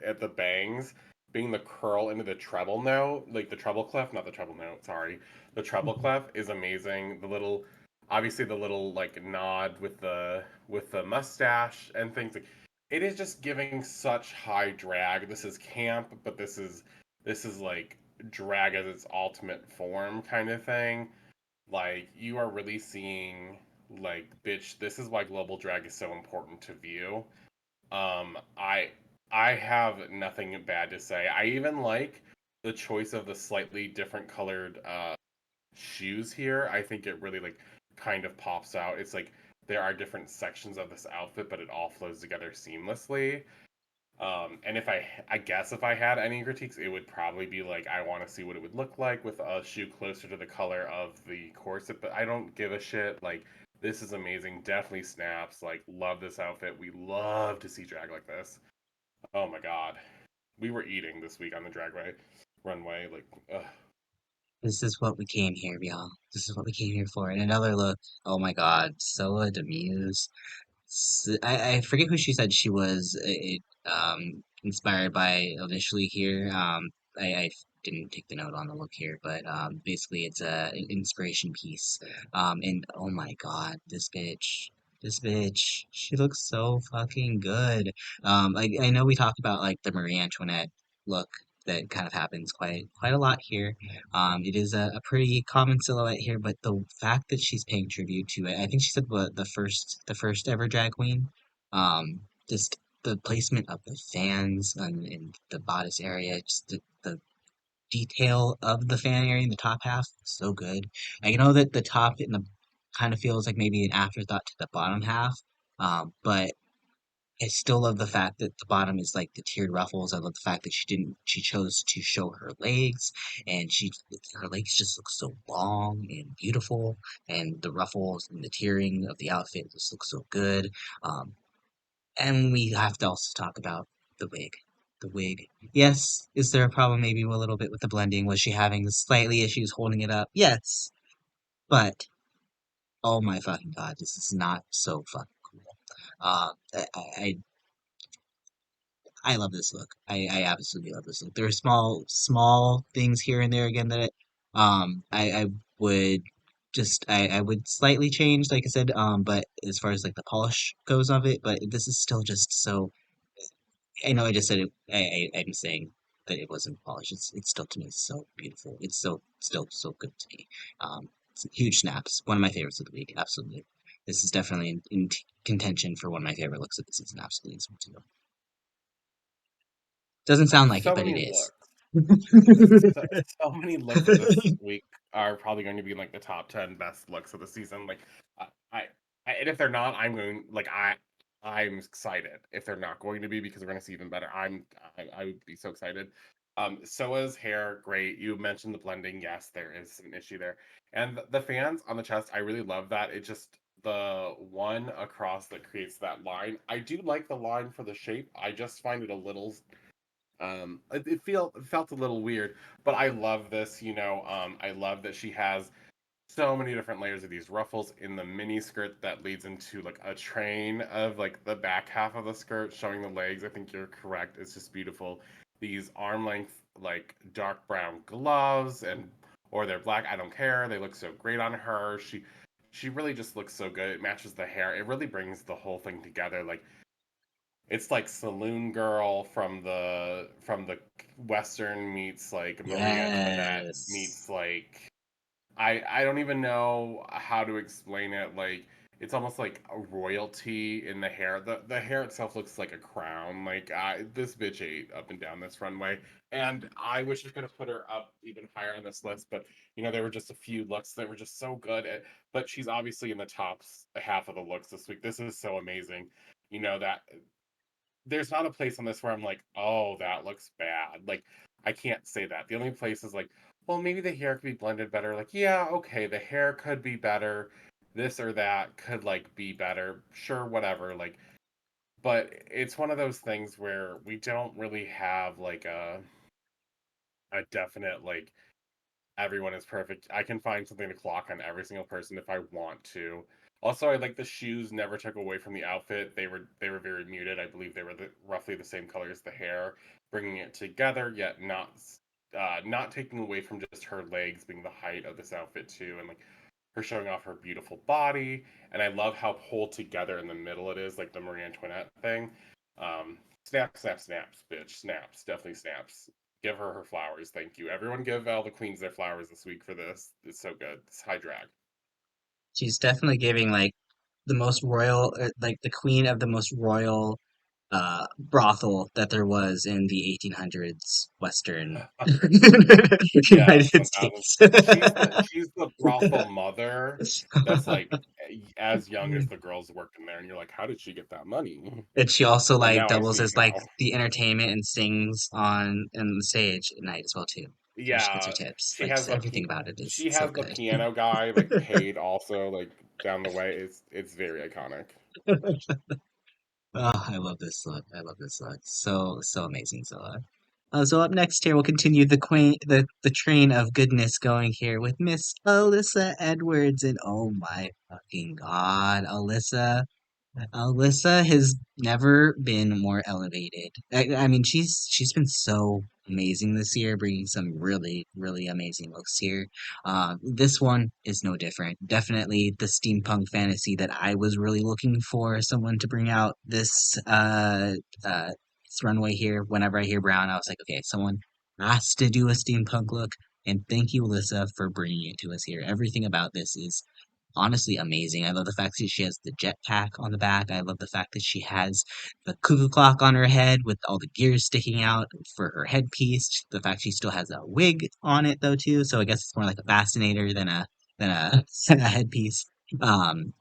at the bangs being the curl into the treble note, like the treble clef, not the treble note, sorry. The treble clef is amazing. The little obviously the little like nod with the mustache and things like it is just giving such high drag. This is camp, but this is like drag as its ultimate form kind of thing. Like you are really seeing like bitch, this is why global drag is so important to view. I have nothing bad to say. I even like the choice of the slightly different colored shoes here. I think it really like kind of pops out. It's like there are different sections of this outfit, but it all flows together seamlessly. And if I guess if I had any critiques, it would probably be like I want to see what it would look like with a shoe closer to the color of the corset, but I don't give a shit. Like this is amazing, definitely snaps. Like love this outfit. We love to see drag like this. Oh my god, we were eating this week on the runway. Like, ugh. This is what we came here, y'all. This is what we came here for. And another look. Oh my God, Soa de Muse. I forget who she said she was inspired by initially here. I didn't take the note on the look here, but basically it's an inspiration piece. And oh my God, this bitch, she looks so fucking good. I know we talked about like the Marie Antoinette look that kind of happens quite a lot here. It is a pretty common silhouette here, but the fact that she's paying tribute to it, I think she said what the first ever drag queen. Just the placement of the fans and in the bodice area, just the detail of the fan area in the top half, so good. I know that the top in the kind of feels like maybe an afterthought to the bottom half, but I still love the fact that the bottom is like the tiered ruffles. I love the fact that she chose to show her legs, and her legs just look so long and beautiful, and the ruffles and the tiering of the outfit just look so good. Um, and we have to also talk about the wig. The wig. Yes, is there a problem maybe a little bit with the blending? Was she having slightly issues holding it up? Yes, but oh my fucking god, this is not so fucking cool. I love this look. I absolutely love this look. There are small things here and there again that I would I would slightly change, like I said, but as far as like the polish goes of it, but this is still just so I know I just said it I'm saying that it wasn't polished. It's still to me so beautiful. It's still so good to me. It's huge snaps. One of my favorites of the week, absolutely. This is definitely in contention for one of my favorite looks of the season, absolutely this one too. Doesn't sound like it, So but it many is. looks. So, so many looks of this week are probably going to be in like the top 10 best looks of the season. Like I, I, and if they're not, I'm going like I'm excited. If they're not going to be, because we're going to see even better. I would be so excited. Soa's hair, great. You mentioned the blending. Yes, there is an issue there, and the fans on the chest. I really love that. It just the one across that creates that line. I do like the line for the shape. I just find it a little it felt a little weird, but I love this. I love that she has so many different layers of these ruffles in the mini skirt that leads into like a train of like the back half of the skirt showing the legs. I think you're correct. It's just beautiful. These arm length like dark brown gloves and or they're black. I don't care. They look so great on her. She really just looks so good. It matches the hair. It really brings the whole thing together. Like it's like Saloon Girl from the Western meets like Marie Antoinette meets Yes. like I don't even know how to explain it. Like it's almost like a royalty in the hair. The hair itself looks like a crown. Like this bitch ate up and down this runway, and I wish I could have put her up even higher on this list. But there were just a few looks that were just so good. But she's obviously in the top half of the looks this week. This is so amazing. That there's not a place on this where I'm like, oh, that looks bad. Like, I can't say that. The only place is like, well, maybe the hair could be blended better. Like, yeah, okay, the hair could be better. This or that could like be better. Sure, whatever. Like, but it's one of those things where we don't really have like a definite like everyone is perfect. I can find something to clock on every single person if I want to. Also, I like the shoes never took away from the outfit. They were very muted. I believe they were roughly the same color as the hair, bringing it together yet not taking away from just her legs being the height of this outfit too, and like her showing off her beautiful body. And I love how pulled together in the middle it is, like the Marie Antoinette thing. Snaps, snaps, snaps, bitch, snaps, definitely snaps. Give her her flowers. Thank you. Everyone give all the queens their flowers this week for this. It's so good. It's high drag. She's definitely giving like the most royal, like the queen of the most royal brothel that there was in the 1800s Western Yes, United 1000. States. She's the brothel mother that's like as young as the girls working there, and you're like, how did she get that money? And she also And like now I doubles see it as like now. the entertainment and sings on the stage at night as well too. So she gets her Yeah, tips. she Like has just the everything about it is she so has the good. piano guy like paid also like down the way. It's very iconic. Oh, I love this look. I love this look. So amazing, Zilla. So up next here, we'll continue the train of goodness going here with Miss Alyssa Edwards, and oh my fucking God, Alyssa has never been more elevated. I mean, she's been so amazing this year, bringing some really amazing looks here. This one is no different. Definitely the steampunk fantasy that I was really looking for someone to bring out this runway here. Whenever I hear Brown, I was like, okay, someone has to do a steampunk look. And thank you, Alyssa, for bringing it to us here. Everything about this is honestly amazing. I love the fact that she has the jetpack on the back. I love the fact that she has the cuckoo clock on her head with all the gears sticking out for her headpiece. The fact she still has a wig on it though too. So I guess it's more like a fascinator than a than a headpiece. Um,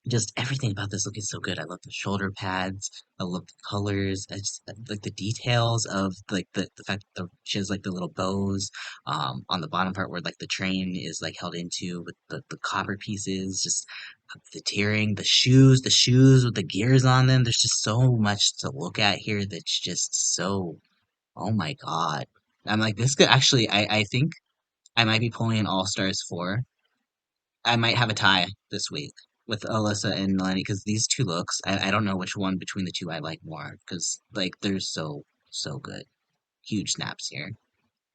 just everything about this look is so good. I love the shoulder pads. I love the colors. I just like the details of like the fact that she has like the little bows on the bottom part where like the train is like held into with the copper pieces. Just the tearing, the shoes with the gears on them. There's just so much to look at here that's just so, oh my God. I'm like this could actually I think I might be pulling an All Stars 4. I might have a tie this week with Alyssa and Melanie because these two looks, I don't know which one between the two I like more because like they're so good. Huge snaps here.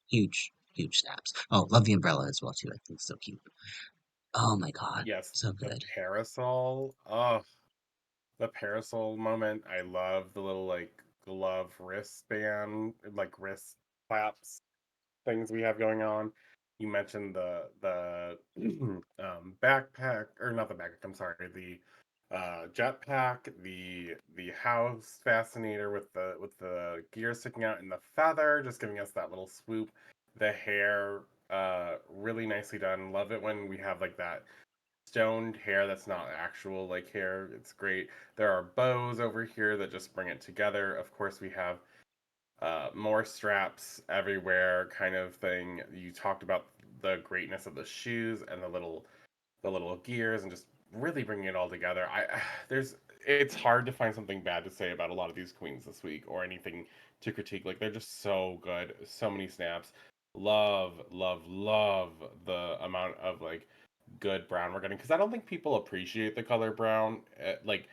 Huge snaps. Oh, love the umbrella as well too. I think it's so cute. Oh my God, Yes, so the good. parasol. Oh, the parasol moment. I love the little like glove wristband, like wrist claps things we have going on. You mentioned the backpack or not the backpack. I'm sorry, the jetpack, the house fascinator with the gear sticking out and the feather, just giving us that little swoop. The hair, really nicely done. Love it when we have like that stoned hair that's not actual like hair. It's great. There are bows over here that just bring it together. Of course, we have more straps everywhere kind of thing. You talked about the greatness of the shoes and the little gears and just really bringing it all together. There's it's hard to find something bad to say about a lot of these queens this week or anything to critique. Like they're just so good. So many snaps. Love the amount of like good brown we're getting because I don't think people appreciate the color brown. Like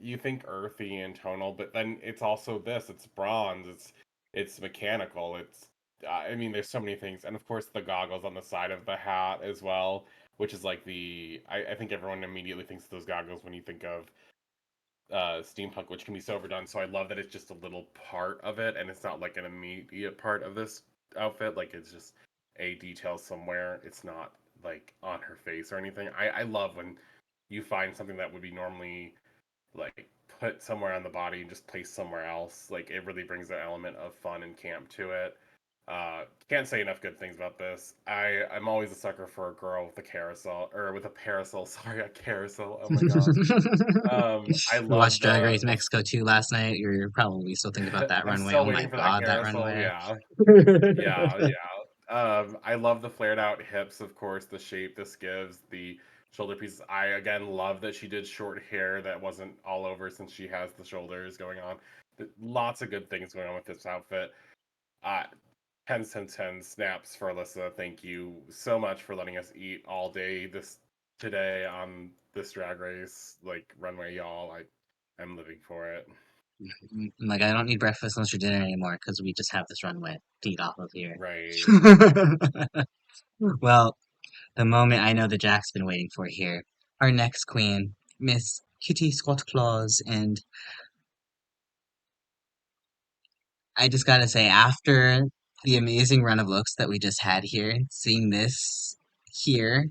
you think earthy and tonal, but then it's also this. It's bronze. It's mechanical. It's I mean, there's so many things, and of course the goggles on the side of the hat as well, which is like I think everyone immediately thinks of those goggles when you think of steampunk, which can be so overdone. So I love that it's just a little part of it, and it's not like an immediate part of this outfit. Like it's just a detail somewhere. It's not like on her face or anything. I love when you find something that would be normally like put somewhere on the body and just placed somewhere else. Like it really brings an element of fun and camp to it. Can't say enough good things about this. I'm always a sucker for a girl with a carousel or with a parasol. Sorry, a carousel. Oh my gosh. I We love watched Drag Race the Mexico 2 last night. You're probably still thinking about that I'm runway. still Oh my waiting for that God, that carousel. runway. Yeah. Yeah. I love the flared out hips, of course, the shape this gives, the shoulder pieces. I again love that she did short hair that wasn't all over since she has the shoulders going on. Lots of good things going on with this outfit. Uh 10 10 snaps for Alyssa. Thank you so much for letting us eat all day today on this drag race like runway, y'all. I'm living for it. I'm like, I don't need breakfast, lunch, or dinner anymore because we just have this runway to eat off of here. Right. Well, the moment I know that Jack's been waiting for here. Our next queen, Miss Kitty Scott-Claus, and I just gotta say, after the amazing run of looks that we just had here, seeing this here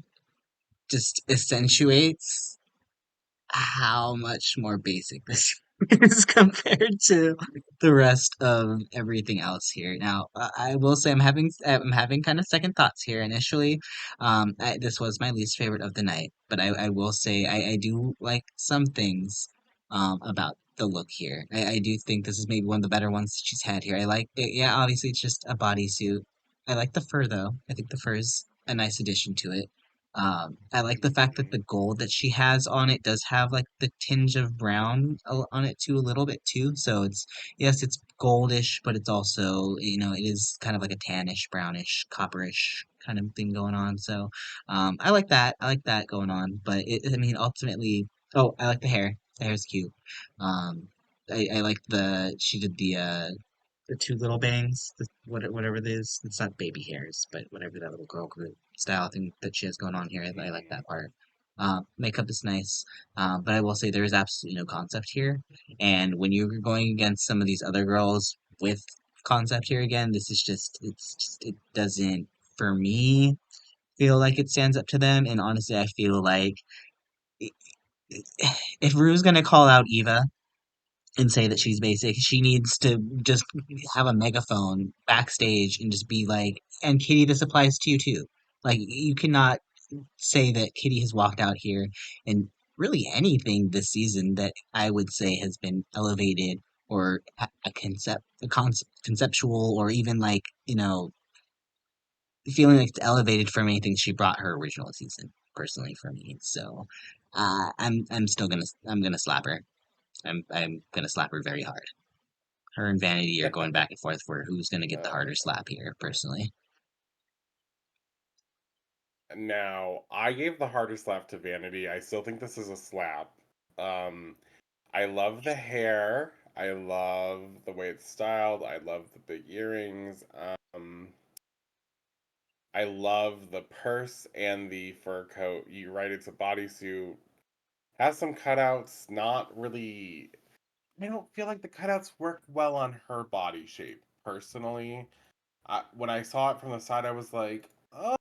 just accentuates how much more basic this is compared to the rest of everything else here. Now, I will say I'm having kind of second thoughts here. Initially, this was my least favorite of the night, but I will say I do like some things about the look here. I do think this is maybe one of the better ones that she's had here. I like it. Yeah, obviously it's just a bodysuit. I like the fur though. I think the fur is a nice addition to it. I like the fact that the gold that she has on it does have like the tinge of brown on it too, a little bit too. So it's, yes, it's goldish, but it's also, it is kind of like a tannish, brownish, copperish kind of thing going on. So, I like that. I like that going on. But I mean, ultimately, oh, I like the hair. The hair's cute. Um, I like she did the two little bangs, whatever it is. It's not baby hairs, but whatever that little girl group style thing that she has going on here. I like Mhm. that part. Makeup is nice, but I will say there is absolutely no concept here. And when you're going against some of these other girls with concept here again, it doesn't, for me, feel like it stands up to them. And honestly, I feel like i- if Rue's gonna call out Eva and say that she's basic. She needs to just have a megaphone backstage and just be like, and Kitty, this applies to you too. Like, you cannot say that Kitty has walked out here and really anything this season that I would say has been elevated or conceptual or even like, feeling like it's elevated from anything she brought her original season, personally for me. So, I'm gonna slap her. I'm gonna slap her very hard. Her and Vanity are going back and forth for who's going to get the harder Uh, slap here, personally. Now, I gave the harder slap to Vanity. I still think this is a slap. Um, I love the hair. I love the way it's styled. I love the big earrings. I love the purse and the fur coat. You're right, it's a bodysuit. Has some cutouts, not really. I don't feel like the cutouts work well on her body shape, personally. When I saw it from the side, I was like, oh,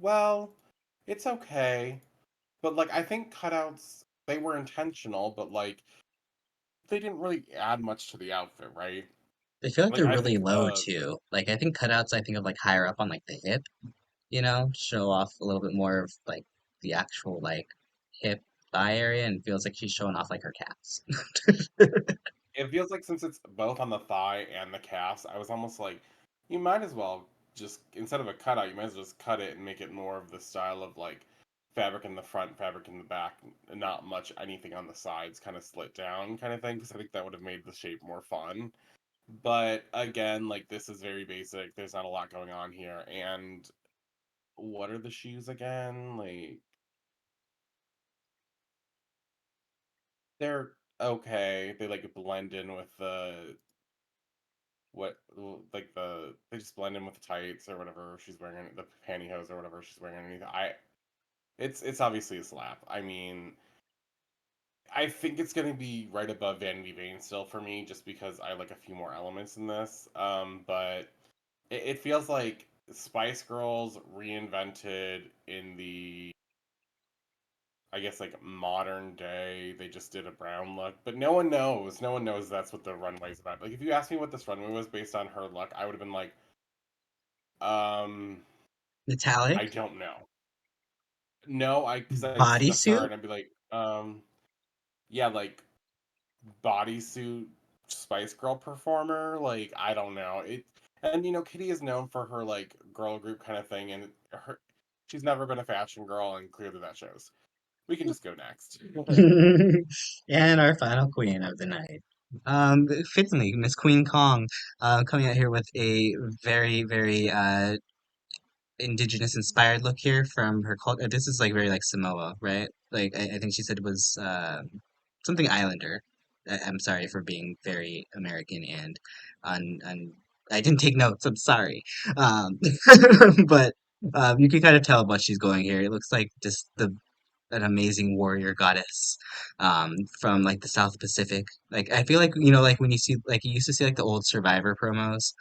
well, it's okay. But like I think cutouts they were intentional, but like they didn't really add much to the outfit, right? I feel like Like they're I really think low too. Like I think cutouts I think of like higher up on like the hip, show off a little bit more of like the actual like hip thigh area and feels like she's showing off like her calves. it feels like since it's both on the thigh and the calves, I was almost like you might as well just instead of a cutout, you might as well just cut it and make it more of the style of like fabric in the front, fabric in the back, not much anything on the sides, kind of slit down kind of thing, because I think that would have made the shape more fun. But again, like this is very basic. There's not a lot going on here. And what are the shoes again? Like they're okay. They like blend in with what like they just blend in with the tights or whatever she's wearing, the pantyhose or whatever she's wearing underneath. It's obviously a slap. I mean, I think it's gonna be right above Vanity Vain still for me, just because I like a few more elements in this. But it feels like Spice Girls reinvented in the, I guess, like modern day. They just did a brown look, but no one knows. No one knows that's what the runway's about. Like, if you asked me what this runway was based on her look, I would have been like, um, I Metallic don't know. No, because I'd see the fur bodysuit. and I'd be like, yeah, like bodysuit Spice Girl performer. Like, I don't know. And Kitty is known for her like girl group kind of thing, and she's never been a fashion girl, and clearly that shows. We can just go next. And our final queen of the night. Fittingly, Miss Queen Kong, coming out here with a very, very indigenous inspired look here from her culture. This is like very like Samoa, right? Like I think she said it was something Islander. I'm sorry for being very American and on I didn't take notes. I'm sorry. Um, but you can kind of tell what she's going here. It looks like just an amazing warrior goddess from like the South Pacific. Like I feel like like when you see like you used to see like the old Survivor promos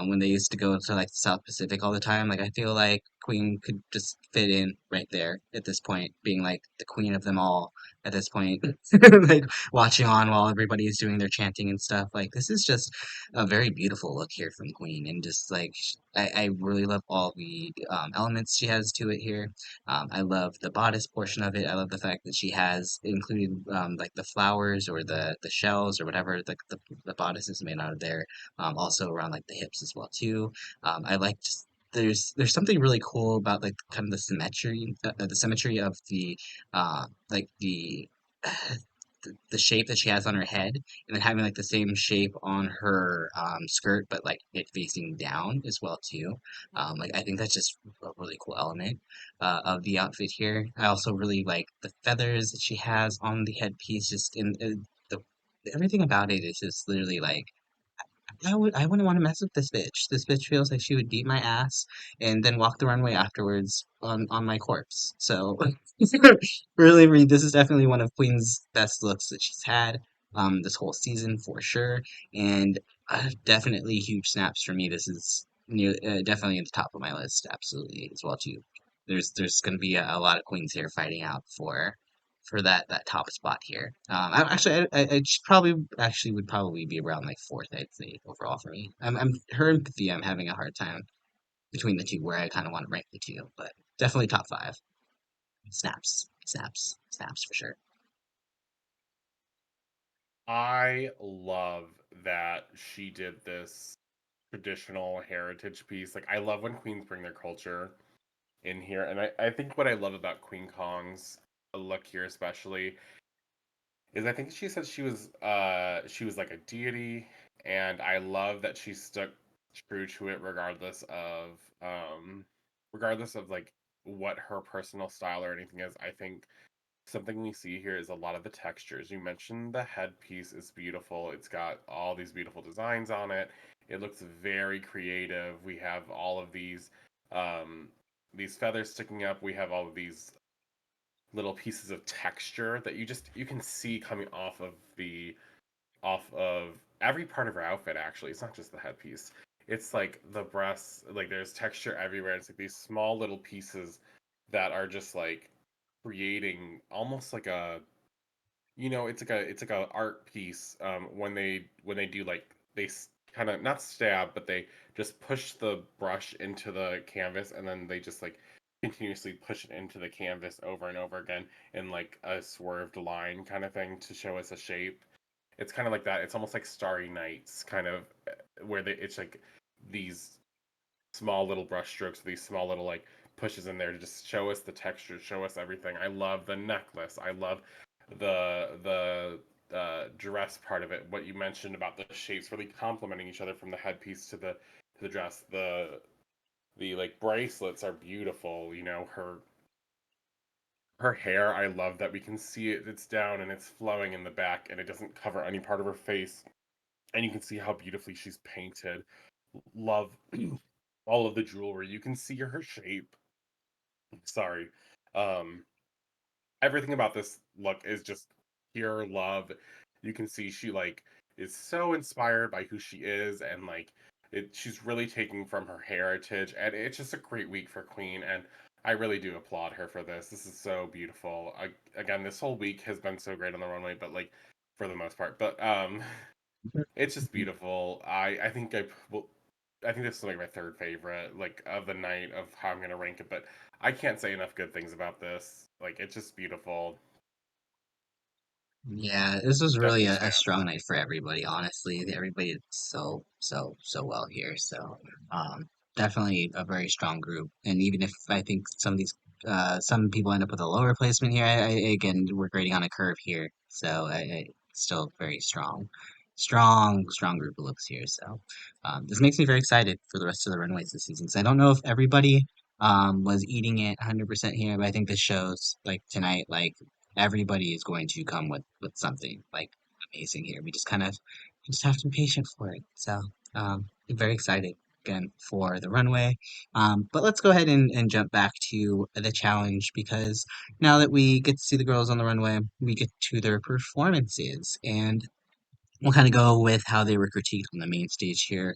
when they used to go to like the South Pacific all the time. Like I feel like Queen could just fit in right there at this point, being like the queen of them all at this point, like watching on while everybody is doing their chanting and stuff. Like this is just a very beautiful look here from Queen, and just like I really love all the elements she has to it here. I love the bodice portion of it. I love the fact that she has included like the flowers or the shells or whatever the bodice is made out of there. Also around like the hips as well too. I like just there's something really cool about like kind of the symmetry of the like the shape that she has on her head, and then having like the same shape on her skirt, but like it facing down as well too. Like I think that's just a really cool element of the outfit here. I also really like the feathers that she has on the headpiece. Just in the everything about it is just literally like I wouldn't want to mess with this bitch. This bitch feels like she would beat my ass and then walk the runway afterwards on my corpse. So really, this is definitely one of Queen's best looks that she's had this whole season for sure, and definitely huge snaps for me. This is definitely at the top of my list, absolutely as well too. There's going to be a lot of queens here fighting out for that top spot here. I should probably actually would probably be around like fourth, I'd say overall for me. I'm her and Pythia. I'm having a hard time between the two, where I kind of want to rank the two, but definitely top five. Snaps, snaps, snaps for sure. I love that she did this traditional heritage piece. Like I love when queens bring their culture in here, and I think what I love about Queen Kong's look here especially is I think she said she was like a deity, and I love that she stuck true to it regardless of like what her personal style or anything is. I think something we see here is a lot of the textures. You mentioned the headpiece is beautiful. It's got all these beautiful designs on it. It looks very creative. We have all of these feathers sticking up. We have all of these little pieces of texture that you can see coming off of every part of her outfit actually. It's not just the headpiece. It's like the breasts, like there's texture everywhere. It's like these small little pieces that are just like creating almost like a it's like a art piece when they do like kind of not stab but they just push the brush into the canvas and then they just like continuously push it into the canvas over and over again in like a swerved line kind of thing to show us a shape. It's kind of like that. It's almost like Starry Nights kind of where it's like these small little brush strokes, these small little like pushes in there to just show us the texture, show us everything. I love the necklace. I love the dress part of it. What you mentioned about the shapes really complementing each other from the headpiece to the dress. The like bracelets are beautiful. You know, her hair, I love that we can see it. It's down and it's flowing in the back and it doesn't cover any part of her face. And you can see how beautifully she's painted. Love all of the jewelry. You can see her shape. Sorry. Um, Everything about this look is just pure love. You can see she like is so inspired by who she is and like she's really taking from her heritage and it's just a great week for Queen and I really do applaud her for this. This is so beautiful. Again, this whole week has been so great on the runway, but like for the most part. But it's just beautiful. I think this is like my third favorite, like of the night of how I'm gonna rank it, but I can't say enough good things about this. Like it's just beautiful. Yeah, this was really Definitely a stand. strong night for everybody, honestly. Everybody did so well here. So, definitely a very strong group. And even if I think some people end up with a lower placement here, again, we're grading on a curve here. So, still very strong group of looks here. So, this makes me very excited for the rest of the runways this season. So I don't know if everybody, was eating it 100% here, but I think this shows like tonight, like everybody is going to come with something like amazing here. We just have to be patient for it. So I'm very excited. again for the runway. But let's go ahead and jump back to the challenge because now that we get to see the girls on the runway, we get to their performances. And we'll kind of go with how they were critiqued on the main stage here.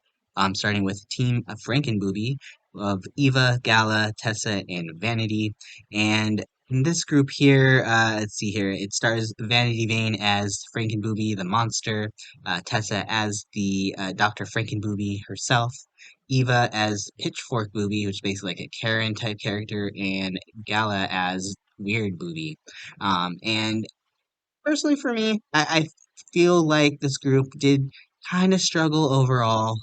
Starting with Team Frankenboobie of Eva, Gala, Tessa, and Vanity. And in this group here, let's see here, it stars Vanity Vain as Frankenboobie the monster, Tessa as the Dr. Frankenboobie herself, Eva as Pitchfork Boobie, which is basically like a Karen type character, and Gala as Weird Boobie. And personally for me, I feel like this group did kind of struggle overall.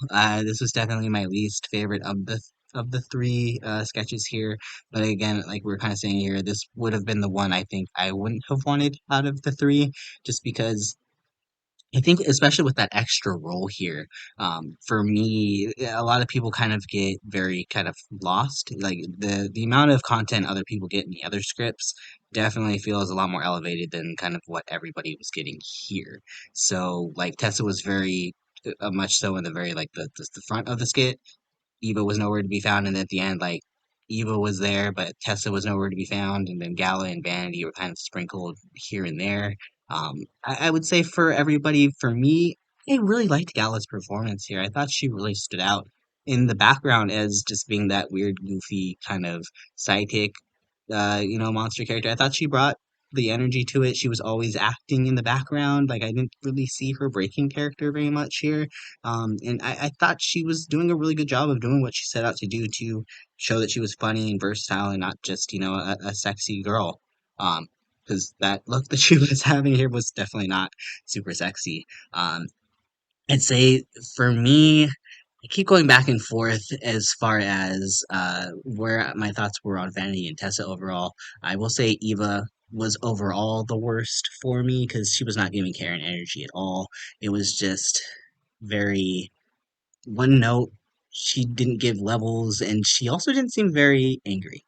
This was definitely my least favorite of the three sketches here. But again, like we're kind of saying here, this would have been the one I think I wouldn't have wanted out of the three, just because I think especially with that extra role here, for me, a lot of people kind of get very kind of lost. Like the amount of content other people get in the other scripts definitely feels a lot more elevated than kind of what everybody was getting here. So like Tessa was very much so in the very like the front of the skit, Eva was nowhere to be found, and at the end, like Eva was there, but Tessa was nowhere to be found, and then Gala and Vanity were kind of sprinkled here and there. I would say for everybody, for me, I really liked Gala's performance here. I thought she really stood out in the background as just being that weird, goofy kind of sidekick, monster character. I thought she brought the energy to it. She was always acting in the background. Like I didn't really see her breaking character very much here. And I thought she was doing a really good job of doing what she set out to do to show that she was funny and versatile and not just, a sexy girl. Because that look that she was having here was definitely not super sexy. Um, I'd say for me, I keep going back and forth as far as where my thoughts were on Vanity and Tessa overall. I will say Eva was overall the worst for me because she was not giving Karen energy at all. It was just very one note. She didn't give levels, and she also didn't seem very angry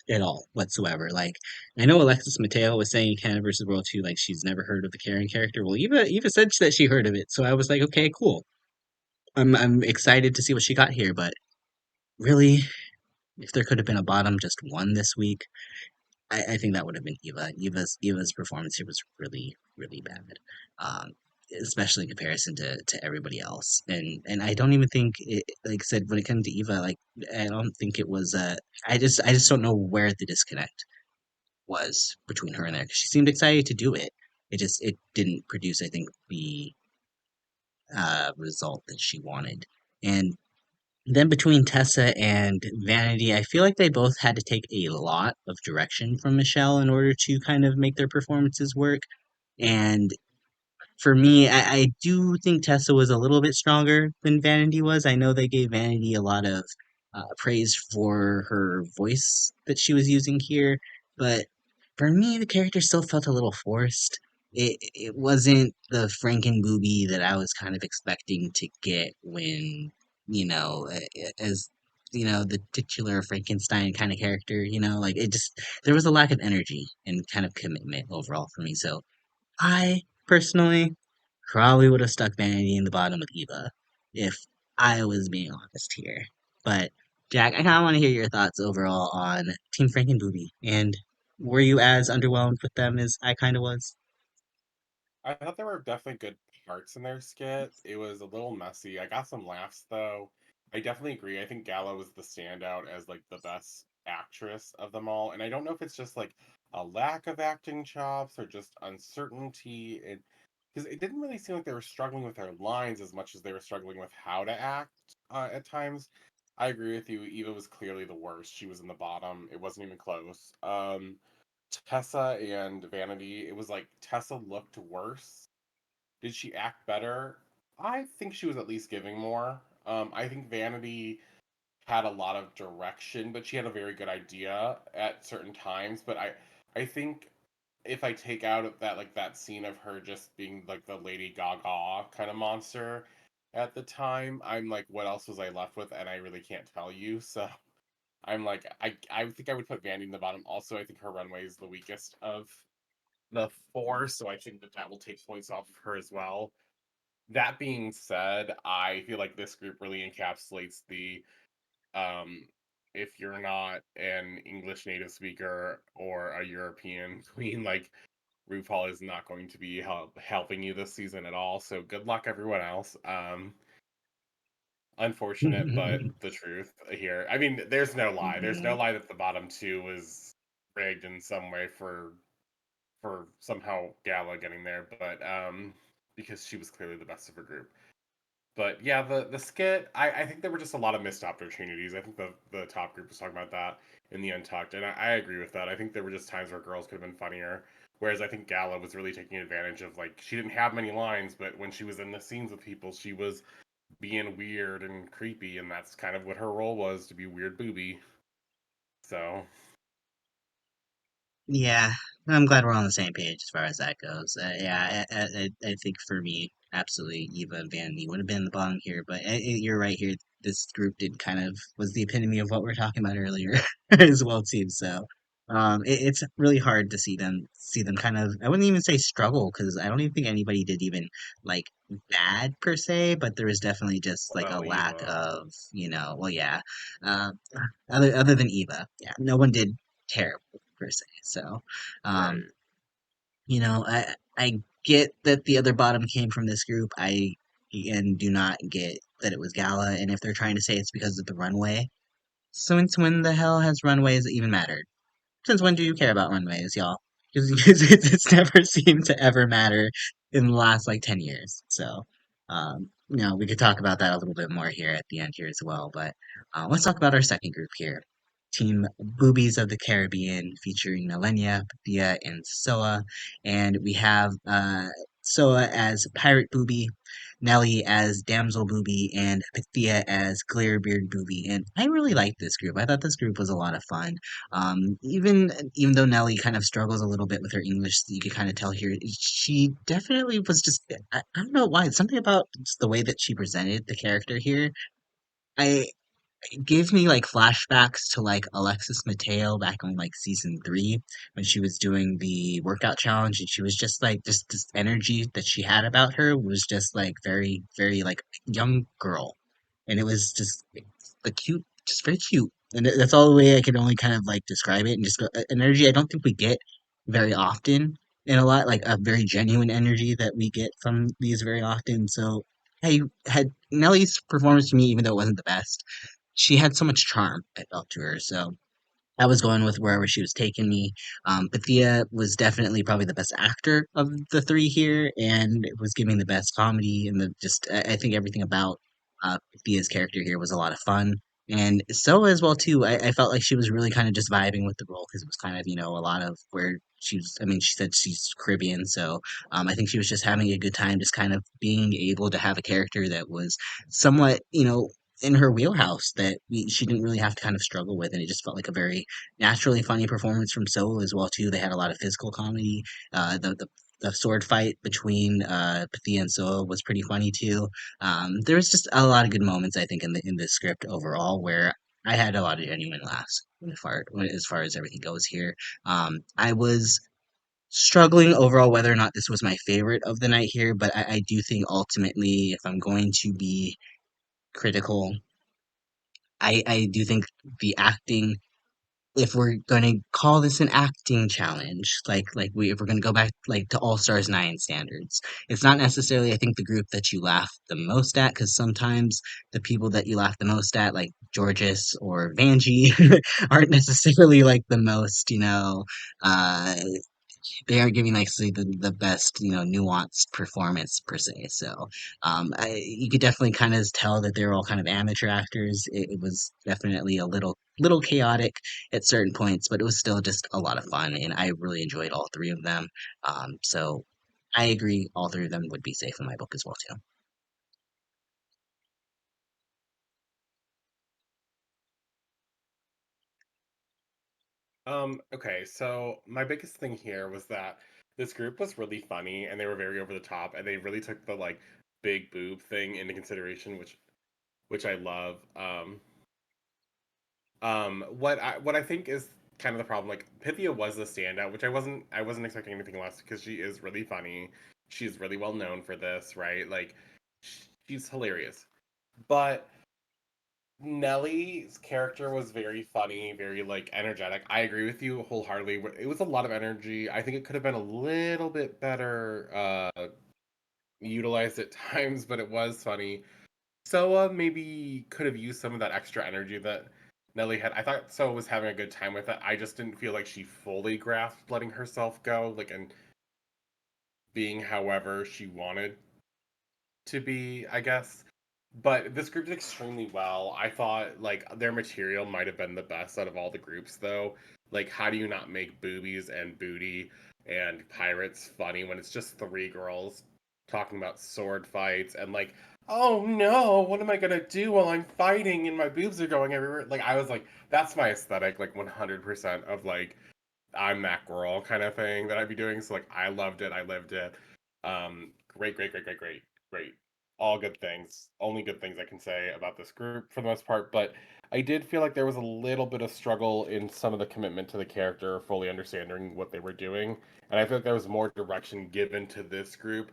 at all whatsoever. Like I know Alexis Mateo was saying Canada versus World 2, like she's never heard of the Karen character. Well, Eva said that she heard of it, so I was like, okay, cool. I'm excited to see what she got here, but really, if there could have been a bottom just one this week, I think that would have been Eva. Eva's performance here was really, really bad. Um, Especially in comparison to everybody else. And I don't even think it, like I said, when it comes to Eva, like I don't think it was I just don't know where the disconnect was between her and there, 'cause she seemed excited to do it. It didn't produce, I think, the result that she wanted. And then between Tessa and Vanity, I feel like they both had to take a lot of direction from Michelle in order to kind of make their performances work. And for me, I do think Tessa was a little bit stronger than Vanity was. I know they gave Vanity a lot of praise for her voice that she was using here, but for me, the character still felt a little forced. It wasn't the Frankenboobie that I was kind of expecting to get when, as the titular Frankenstein kind of character, like it just there was a lack of energy and kind of commitment overall for me. So I personally probably would have stuck Vanity in the bottom with Eva if I was being honest here. But Jack, I kind of want to hear your thoughts overall on Team Frankenboobie, and were you as underwhelmed with them as I kind of was? I thought there were definitely good parts in their skit. It was a little messy. I got some laughs though. I definitely agree. I think Gala was the standout as like the best actress of them all. And I don't know if it's just like a lack of acting chops or just uncertainty. Because it didn't really seem like they were struggling with their lines as much as they were struggling with how to act at times. I agree with you. Eva was clearly the worst. She was in the bottom. It wasn't even close. Tessa and Vanity, it was like Tessa looked worse. Did she act better? I think she was at least giving more. I think Vanity had a lot of direction, but she had a very good idea at certain times. But I think if I take out that scene of her just being like the Lady Gaga kind of monster at the time, I'm like, what else was I left with? And I really can't tell you. So I'm like, I think I would put Vandy in the bottom. Also, I think her runway is the weakest of the four, so I think that will take points off of her as well. That being said, I feel like this group really encapsulates the um if you're not an English native speaker or a European queen, like RuPaul is not going to be helping you this season at all. So good luck everyone else. Unfortunate, but the truth here. I mean, there's no lie. There's no lie that the bottom two was rigged in some way for somehow Gala getting there, but because she was clearly the best of her group. But yeah, the skit, I think there were just a lot of missed opportunities. I think the top group was talking about that in the Untucked, and I agree with that. I think there were just times where girls could have been funnier. Whereas I think Gala was really taking advantage of, like, she didn't have many lines, but when she was in the scenes with people, she was being weird and creepy, and that's kind of what her role was, to be weird Boobie. So Yeah, I'm glad we're on the same page as far as that goes. Yeah, I think for me, absolutely, Eva and Vanity would have been the bottom here, but you're right here. This group did kind of was the epitome of what we are talking about earlier as well too. So, it's really hard to see them kind of. I wouldn't even say struggle because I don't even think anybody did even like bad per se, but there was definitely just like a well, lack Eva, of, well, yeah, uh, other than Eva, yeah, no one did terrible per se. So, um, right? I get that the other bottom came from this group. I and do not get that it was Gala. And if they're trying to say it's because of the runway, since when the hell has runways even mattered? Since when do you care about runways, y'all? Because it's never seemed to ever matter in the last like 10 years. So, we could talk about that a little bit more here at the end here as well. But let's talk about our second group here. Team Boobies of the Caribbean featuring Nehellenia, Pythia, and Soa. And we have Soa as Pirate Boobie, Nelly as Damsel Boobie, and Pythia as Glitterbeard Boobie. And I really liked this group. I thought this group was a lot of fun. Even though Nelly kind of struggles a little bit with her English, you could kind of tell here she definitely was just I don't know why, something about just the way that she presented the character here. I It gave me like flashbacks to like Alexis Mateo back on like season 3 when she was doing the workout challenge, and she was just like just this energy that she had about her was just like very very like young girl, and it was just the cute, just very cute, and that's all the way I can only kind of like describe it, and just go, energy I don't think we get very often, and a lot like a very genuine energy that we get from these very often. So I had Nelly's performance to me, even though it wasn't the best, she had so much charm, I felt, to her. So I was going with wherever she was taking me. Pythia was definitely probably the best actor of the three here, and was giving the best comedy, and the just I think everything about Pythia's character here was a lot of fun. And so as well too, I felt like she was really kind of just vibing with the role because it was kind of a lot of where she was. I mean, she said she's Caribbean, so I think she was just having a good time, just kind of being able to have a character that was somewhat in her wheelhouse that she didn't really have to kind of struggle with, and it just felt like a very naturally funny performance from Soul as well too. They had a lot of physical comedy. The sword fight between Pythia and Soa was pretty funny too. There was just a lot of good moments I think in the script overall where I had a lot of genuine laughs as far as everything goes here. I was struggling overall whether or not this was my favorite of the night here, but I do think ultimately, if I'm going to be critical, I do think the acting, if we're gonna call this an acting challenge, if we're gonna go back like to All Stars 9 standards, it's not necessarily I think the group that you laugh the most at, because sometimes the people that you laugh the most at, like Georges or Vanjie, aren't necessarily like the most, uh they aren't giving like say the best nuanced performance per se. So you could definitely kind of tell that they're all kind of amateur actors. It was definitely a little chaotic at certain points, but it was still just a lot of fun, and I really enjoyed all three of them. So I agree, all three of them would be safe in my book as well too. Okay, so my biggest thing here was that this group was really funny and they were very over the top and they really took the like big boob thing into consideration, which I love. What I think is kind of the problem, like Pythia was the standout, which I wasn't expecting anything less because she is really funny. She's really well known for this, right? Like She's hilarious. But Nellie's character was very funny, very like energetic. I agree with you wholeheartedly. It was a lot of energy. I think it could have been a little bit better utilized at times, but it was funny. Soa maybe could have used some of that extra energy that Nelly had. I thought Soa was having a good time with it. I just didn't feel like she fully grasped letting herself go, like, and being however she wanted to be, I guess. But this group did extremely well. I thought like their material might have been the best out of all the groups though. Like how do you not make boobies and booty and pirates funny when it's just three girls talking about sword fights and like, oh no, what am I gonna do while I'm fighting and my boobs are going everywhere? Like I was like, that's my aesthetic, like 100% of like I'm that girl kind of thing that I'd be doing. So like I loved it. I lived it. Great, great, great, great, great, great. All good things. Only good things I can say about this group for the most part. But I did feel like there was a little bit of struggle in some of the commitment to the character, fully understanding what they were doing. And I feel like there was more direction given to this group.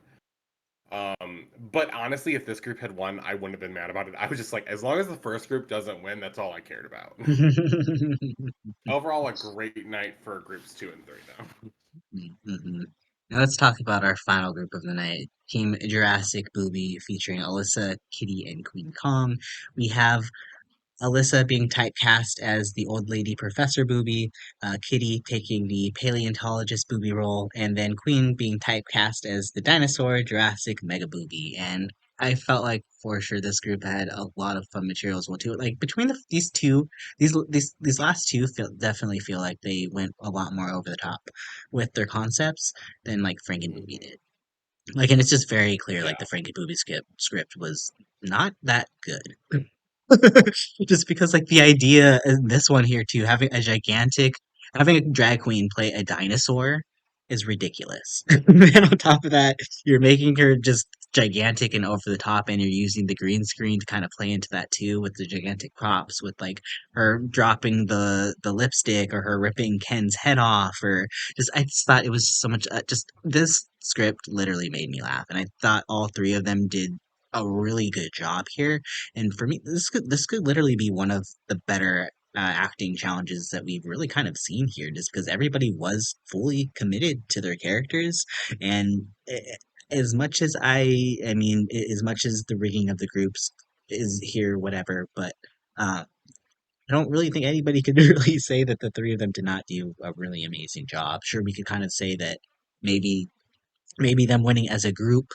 But honestly, if this group had won, I wouldn't have been mad about it. I was just like, as long as the first group doesn't win, that's all I cared about. Overall, a great night for groups 2 and 3, though. Mhm. Now let's talk about our final group of the night. Team Jurassic Boobie featuring Alyssa, Kitty, and Kween Kong. We have Alyssa being typecast as the old lady Professor Boobie, Kitty taking the paleontologist Boobie role, and then Queen being typecast as the dinosaur Jurassic Mega Boobie. And I felt like for sure this group had a lot of fun material as well too. Like between these two, these last two definitely feel like they went a lot more over the top with their concepts than like Frankenboobie Hmm. did. Like, and it's just very clear like the Yeah. Frankenboobie script was not that good. Just because like the idea in this one here too, having a drag queen play a dinosaur is ridiculous. And on top of that, you're making her just gigantic and over the top, and you're using the green screen to kind of play into that too with the gigantic props, with like her dropping the lipstick or her ripping Ken's head off, or just I just thought it was so much. Just this script literally made me laugh, and I thought all three of them did a really good job here. And for me, this could literally be one of the better acting challenges that we've really kind of seen here, just because everybody was fully committed to their characters. And as much as as much as the rigging of the groups is here, whatever, but I don't really think anybody could really say that the three of them did not do a really amazing job. Sure, we could kind of say that maybe them winning as a group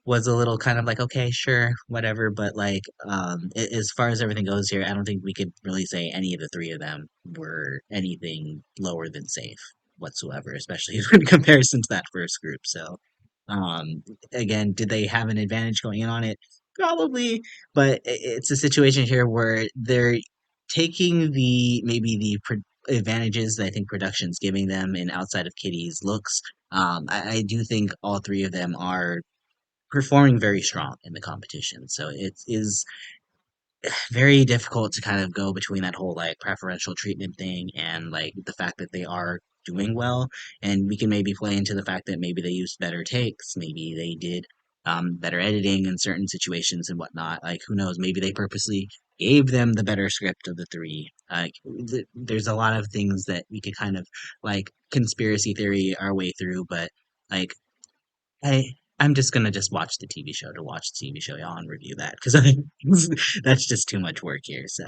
was a little kind of like, okay, sure, whatever. But like, as far as everything goes here, I don't think we could really say any of the three of them were anything lower than safe whatsoever, especially in comparison to that first group. So, um, again, did they have an advantage going in on it? Probably, but it's a situation here where they're taking the maybe the advantages that I think production's giving them, and outside of Kitty's looks, I do think all three of them are performing very strong in the competition. So it is very difficult to kind of go between that whole like preferential treatment thing and like the fact that they are doing well. And we can maybe play into the fact that maybe they used better takes, maybe they did better editing in certain situations and whatnot. Like who knows? Maybe they purposely gave them the better script of the three. Like there's a lot of things that we could kind of like conspiracy theory our way through, but like I I'm just gonna just watch the TV show to watch the TV show, y'all, and review that because that's just too much work here. So,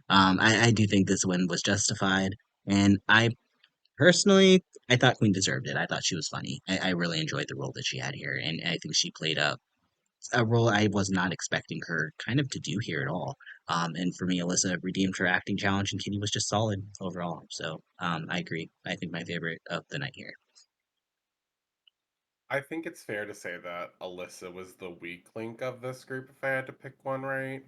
I do think this win was justified, and I personally I thought Queen deserved it. I thought she was funny. I really enjoyed the role that she had here, and I think she played a role I was not expecting her kind of to do here at all. And for me, Alyssa redeemed her acting challenge, and Kitty was just solid overall. So, I agree. I think my favorite of the night here. I think it's fair to say that Alyssa was the weak link of this group if I had to pick one, right?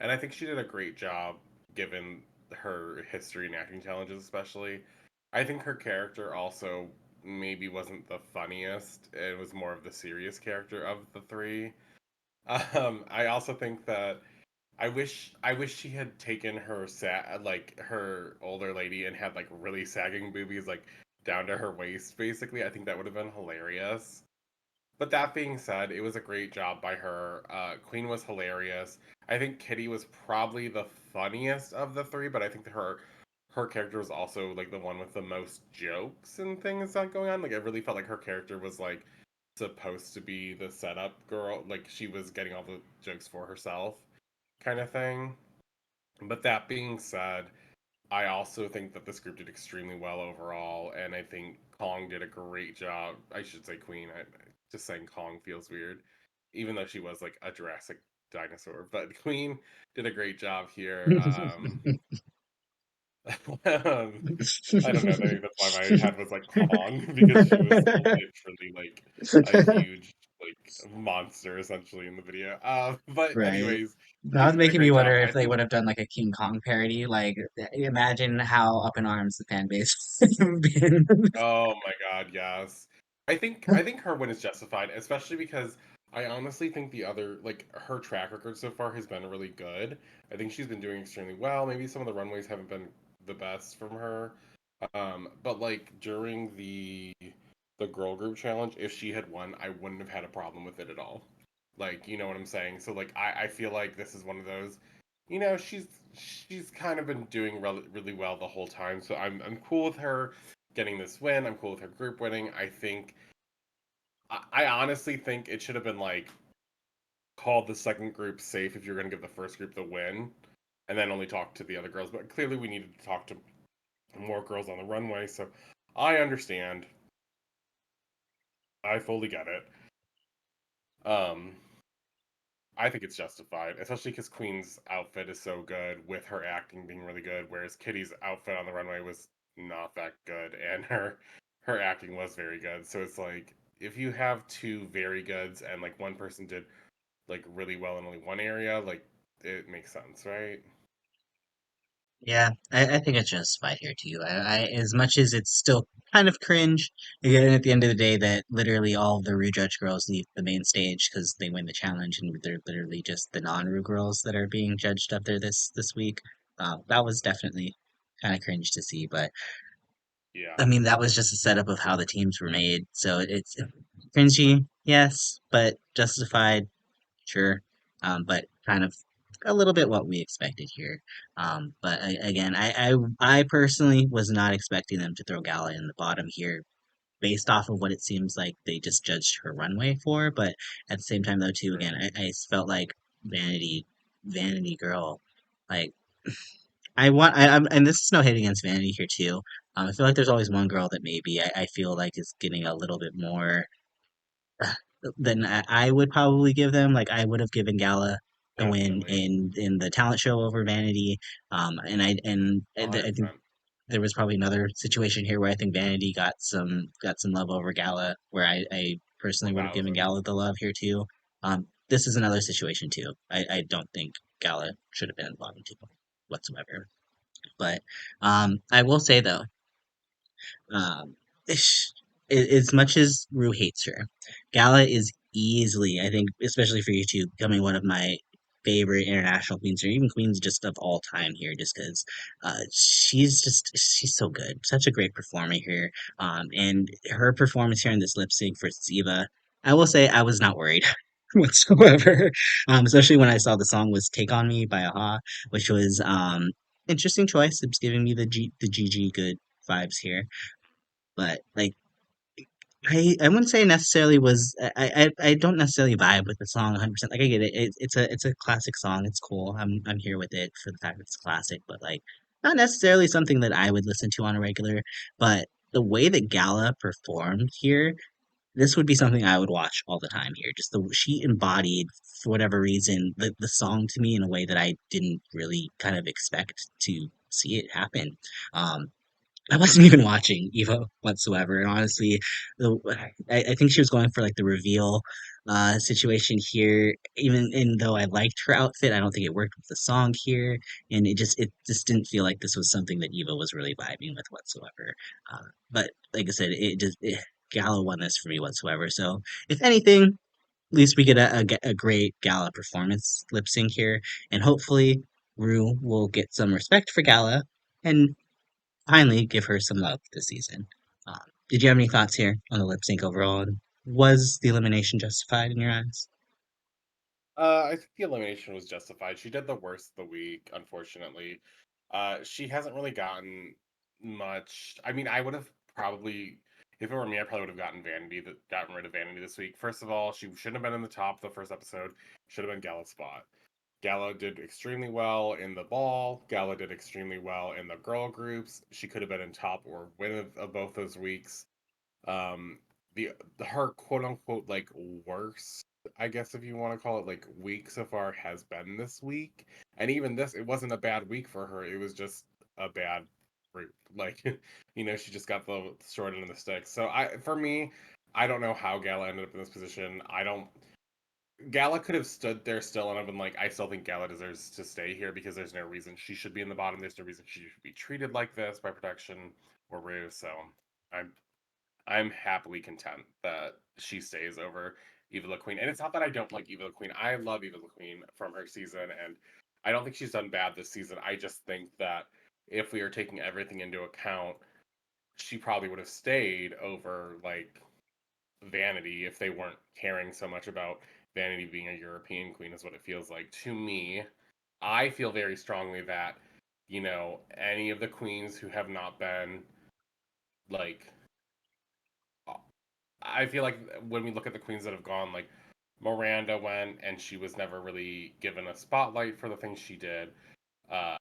And I think she did a great job given her history and acting challenges, especially. I think her character also maybe wasn't the funniest. It was more of the serious character of the three. I also think that I wish she had taken her like her older lady and had like really sagging boobies like down to her waist basically. I think that would have been hilarious. But that being said, it was a great job by her. Queen was hilarious. I think Kitty was probably the funniest of the three, but I think her character was also like the one with the most jokes and things that going on. Like I really felt like her character was like supposed to be the setup girl. Like she was getting all the jokes for herself, kind of thing. But that being said, I also think that this group did extremely well overall, and I think Kong did a great job. I should say Queen. Just saying Kong feels weird, even though she was like a Jurassic dinosaur. But Queen did a great job here. Um, I don't know. Maybe that's why my head was like Kong because she was literally like a huge like monster essentially in the video. But Right. anyways, I That think was she did a making me great job. wonder if I they think would have done like a King Kong parody. Like, imagine how up in arms the fan base would have been. Oh my God, yes. I think her win is justified, especially because I honestly think the other like her track record so far has been really good. I think she's been doing extremely well. Maybe some of the runways haven't been the best from her. But like during the girl group challenge, if she had won, I wouldn't have had a problem with it at all. Like, you know what I'm saying? So like I feel like this is one of those, she's kind of been doing really well the whole time. So I'm cool with her getting this win. I'm cool with her group winning. I honestly think it should have been like called the second group safe if you're going to give the first group the win, and then only talk to the other girls. But clearly, we needed to talk to more girls on the runway. So I understand. I fully get it. Um, I think it's justified, especially because Queen's outfit is so good, with her acting being really good, whereas Kitty's outfit on the runway was not that good, and her acting was very good. So it's like if you have two very goods and like one person did like really well in only one area, like it makes sense, right? Yeah, I think it's justified here too. As much as it's still kind of cringe, again, at the end of the day, that literally all of the Ru Judge girls leave the main stage because they win the challenge, and they're literally just the non-Ru girls that are being judged up there this week. That was definitely kind of cringe to see, but Yeah, I mean, that was just a setup of how the teams were made. So it's cringy, yes, but justified, sure. But kind of a little bit what we expected here. But again, I personally was not expecting them to throw Gala in the bottom here based off of what it seems like they just judged her runway for. But at the same time, though, too, again, true. I felt like Vanity Girl, like I want, and this is no hate against Vanity here too. I feel like there's always one girl that maybe I feel like is getting a little bit more than I would probably give them. Like I would have given Gala the win Definitely, in the talent show over Vanity. I think 100%. there was probably another situation here where I think Vanity got some love over Gala, where I personally would have given 1,000. Gala the love here too. This is another situation too. I don't think Gala should have been in the bottom two whatsoever. But I will say though, um, ish, as much as Rue hates her, Gala is easily, I think, especially for you two, becoming one of my favorite international queens, or even queens just of all time here, just because she's so good, such a great performer here, and her performance here in this lip sync for Ziva, I will say I was not worried. Whatsoever, especially when I saw the song was "Take on Me" by Aha, which was interesting choice. It's giving me the GG good vibes here. But like I wouldn't say necessarily was I don't necessarily vibe with the song 100%. Like I get it. It's a classic song. It's cool. I'm here with it for the fact that it's classic, but like not necessarily something that I would listen to on a regular. But the way that Gala performed here, this would be something I would watch all the time here. Just the she embodied for whatever reason the song to me in a way that I didn't really kind of expect to see it happen. Um, I wasn't even watching Eva whatsoever, and honestly, the I think she was going for like the reveal situation here. Even though I liked her outfit, I don't think it worked with the song here, and it just didn't feel like this was something that Eva was really vibing with whatsoever. But like I said, Gala won this for me whatsoever. So if anything, at least we get a great Gala performance lip sync here, and hopefully Rue will get some respect for Gala. And finally give her some love this season. Did you have any thoughts here on the lip sync overall? Was the elimination justified in your eyes? I think the elimination was justified. She did the worst of the week, unfortunately. She hasn't really gotten much. I mean, I would have probably, if it were me, I probably would have gotten rid of Vanity this week. First of all, she shouldn't have been in the top the first episode. Should have been Gala's spot. Gala did extremely well in the ball. Gala did extremely well in the girl groups. She could have been in top or win of both those weeks. Um, the her quote unquote like worst, I guess if you want to call it, like week so far has been this week, and even this, it wasn't a bad week for her. It was just a bad group. Like, she just got the short end of the stick. So for me, I don't know how Gala ended up in this position. I don't. Gala could have stood there still, and I've been like, I still think Gala deserves to stay here because there's no reason she should be in the bottom. There's no reason she should be treated like this by production or Rue. So I'm I'm happily content that she stays over Eva Le Queen. And it's not that I don't like Eva Le Queen. I love Eva Le Queen from her season, and I don't think she's done bad this season. I just think that if we are taking everything into account, she probably would have stayed over like Vanity if they weren't caring so much about Vanity being a European queen, is what it feels like to me. I feel very strongly that, any of the queens who have not been like I feel like when we look at the queens that have gone, like Miranda went and she was never really given a spotlight for the things she did. Uh,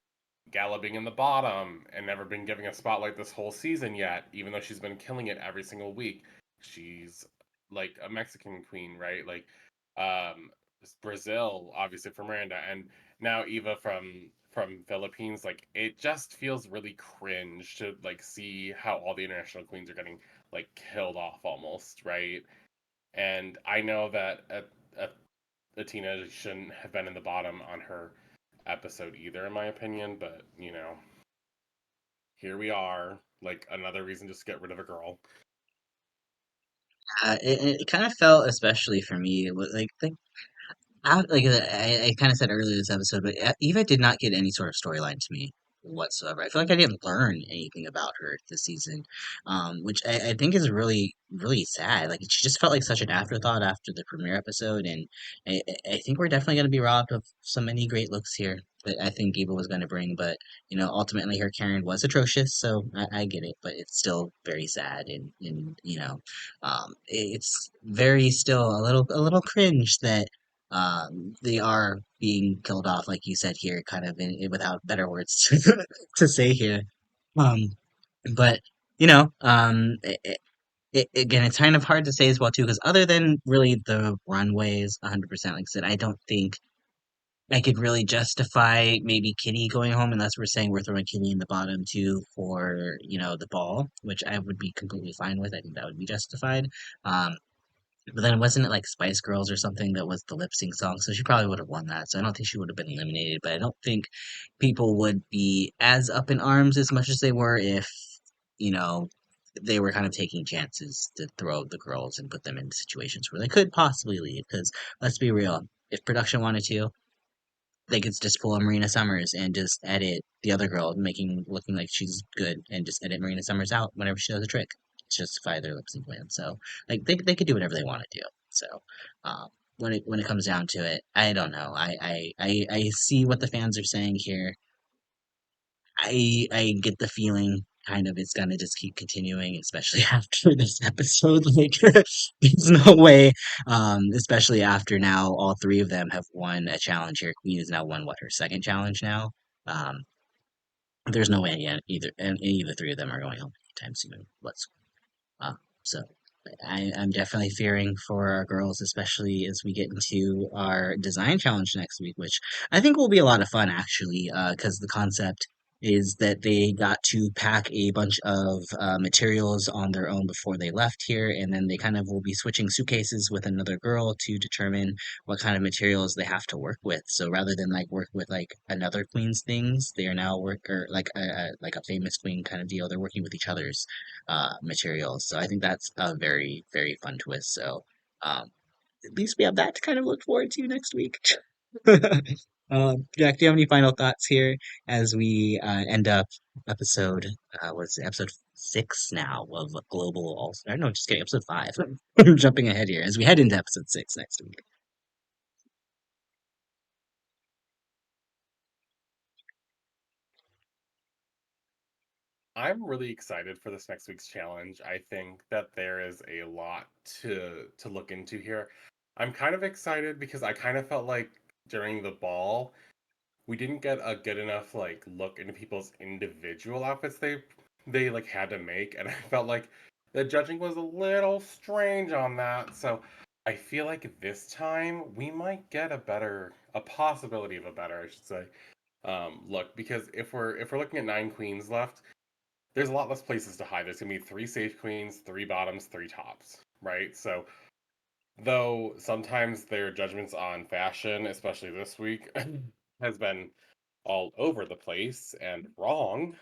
Gala being in the bottom and never been giving a spotlight this whole season yet, even though she's been killing it every single week. She's like a Mexican queen, right? Like um Brazil, obviously for Miranda, and now Eva from Philippines. Like it just feels really cringe to like see how all the international queens are getting like killed off almost, right? And I know that Athena shouldn't have been in the bottom on her episode either, in my opinion, but here we are, like another reason just to get rid of a girl. It kind of felt, especially for me, I kind of said earlier this episode, but Eva did not get any sort of storyline to me whatsoever. I feel like I didn't learn anything about her this season, which I think is really, really sad. Like she just felt like such an afterthought after the premiere episode, and I think we're definitely going to be robbed of so many great looks here that I think Eva was going to bring. But ultimately her Karen was atrocious, so I get it, but it's still very sad, and it's very still a little cringe that they are being killed off, like you said here, kind of without better words to say here. Um, but again, it's kind of hard to say as well too, because other than really the runways, 100%, like I said, I don't think I could really justify maybe Kitty going home unless we're saying we're throwing Kitty in the bottom too for the ball, which I would be completely fine with. I think that would be justified. Um, but then wasn't it like Spice Girls or something that was the lip sync song? So she probably would have won that. So I don't think she would have been eliminated. But I don't think people would be as up in arms as much as they were if, you know, they were kind of taking chances to throw the girls and put them in situations where they could possibly leave. Because let's be real, if production wanted to, they could just pull a Marina Summers and just edit the other girl, looking like she's good, and just edit Marina Summers out whenever she does a trick to justify their lip sync win. So like they could do whatever they want to do. So um, when it comes down to it, I don't know. I see what the fans are saying here. I get the feeling kind of it's gonna just keep continuing, especially after this episode. Like, there's no way, especially after now all three of them have won a challenge here. Queen has now won what, her second challenge now. Um, there's no way again either, and any of the three of them are going home anytime soon. So I'm definitely fearing for our girls, especially as we get into our design challenge next week, which I think will be a lot of fun actually, because the concept is that they got to pack a bunch of materials on their own before they left here, and then they kind of will be switching suitcases with another girl to determine what kind of materials they have to work with. So rather than like work with like another queen's things, they are now work or like a famous queen kind of deal. They're working with each other's materials. So I think that's a very, very fun twist. So um, at least we have that to kind of look forward to next week. Jack, do you have any final thoughts here as we end up episode, what's it, episode 6 now of Global All Star. No, just kidding, episode 5. I'm jumping ahead here as we head into episode 6 next week. I'm really excited for this next week's challenge. I think that there is a lot to look into here. I'm kind of excited because I kind of felt like during the ball we didn't get a good enough like look into people's individual outfits they like had to make, and I felt like the judging was a little strange on that. So I feel like this time we might get a possibility of a better, I should say, look, because if we're looking at 9 queens left, there's a lot less places to hide. There's gonna be 3 safe queens, 3 bottoms, 3 tops, right? So though sometimes their judgments on fashion, especially this week, has been all over the place and wrong,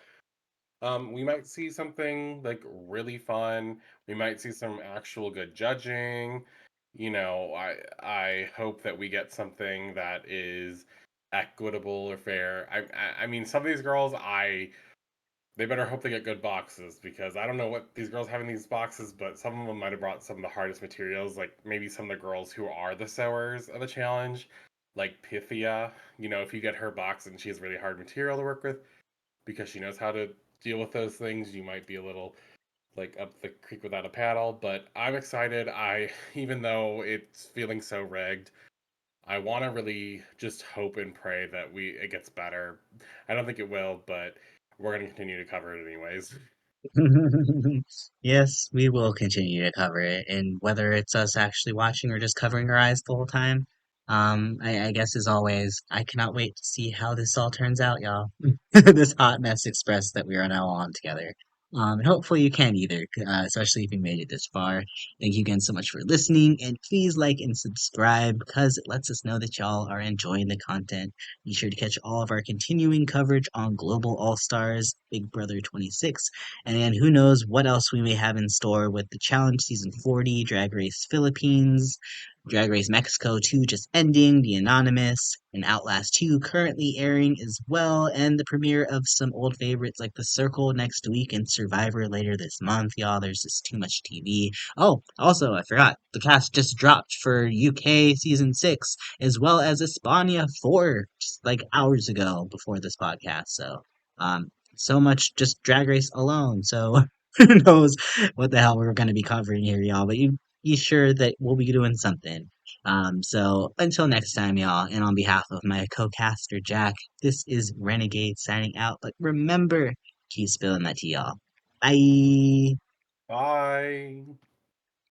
we might see something like really fun. We might see some actual good judging. I hope that we get something that is equitable or fair. I mean, some of these girls, they better hope they get good boxes, because I don't know what these girls have in these boxes, but some of them might have brought some of the hardest materials. Like maybe some of the girls who are the sewers of the challenge, like Pythia. If you get her box and she has really hard material to work with because she knows how to deal with those things, you might be a little like up the creek without a paddle. But I'm excited. Even though it's feeling so rigged, I want to really just hope and pray that we it gets better. I don't think it will, but we're going to continue to cover it anyways. Yes, we will continue to cover it, and whether it's us actually watching or just covering our eyes the whole time, I guess as always, I cannot wait to see how this all turns out, y'all. This hot mess express that we are now on together. And hopefully you can either, especially if you made it this far. Thank you again so much for listening, and please like and subscribe because it lets us know that y'all are enjoying the content. Be sure to catch all of our continuing coverage on Global All Stars, Big Brother 26, and then who knows what else we may have in store with the Challenge Season 40, Drag Race Philippines, Drag Race Mexico 2 just ending, The Anonymous, and Outlast 2 currently airing as well, and the premiere of some old favorites like The Circle next week and Survivor later this month. Y'all, there's just too much TV. Oh, also, I forgot, the cast just dropped for UK Season 6, as well as Espana 4, just like hours ago before this podcast. So much just Drag Race alone. So who knows what the hell we're going to be covering here, y'all. But you be sure that we'll be doing something. So until next time, y'all, and on behalf of my co-caster Jack, this is Renegade signing out. But remember, keep spilling that tea, y'all. Bye. Bye.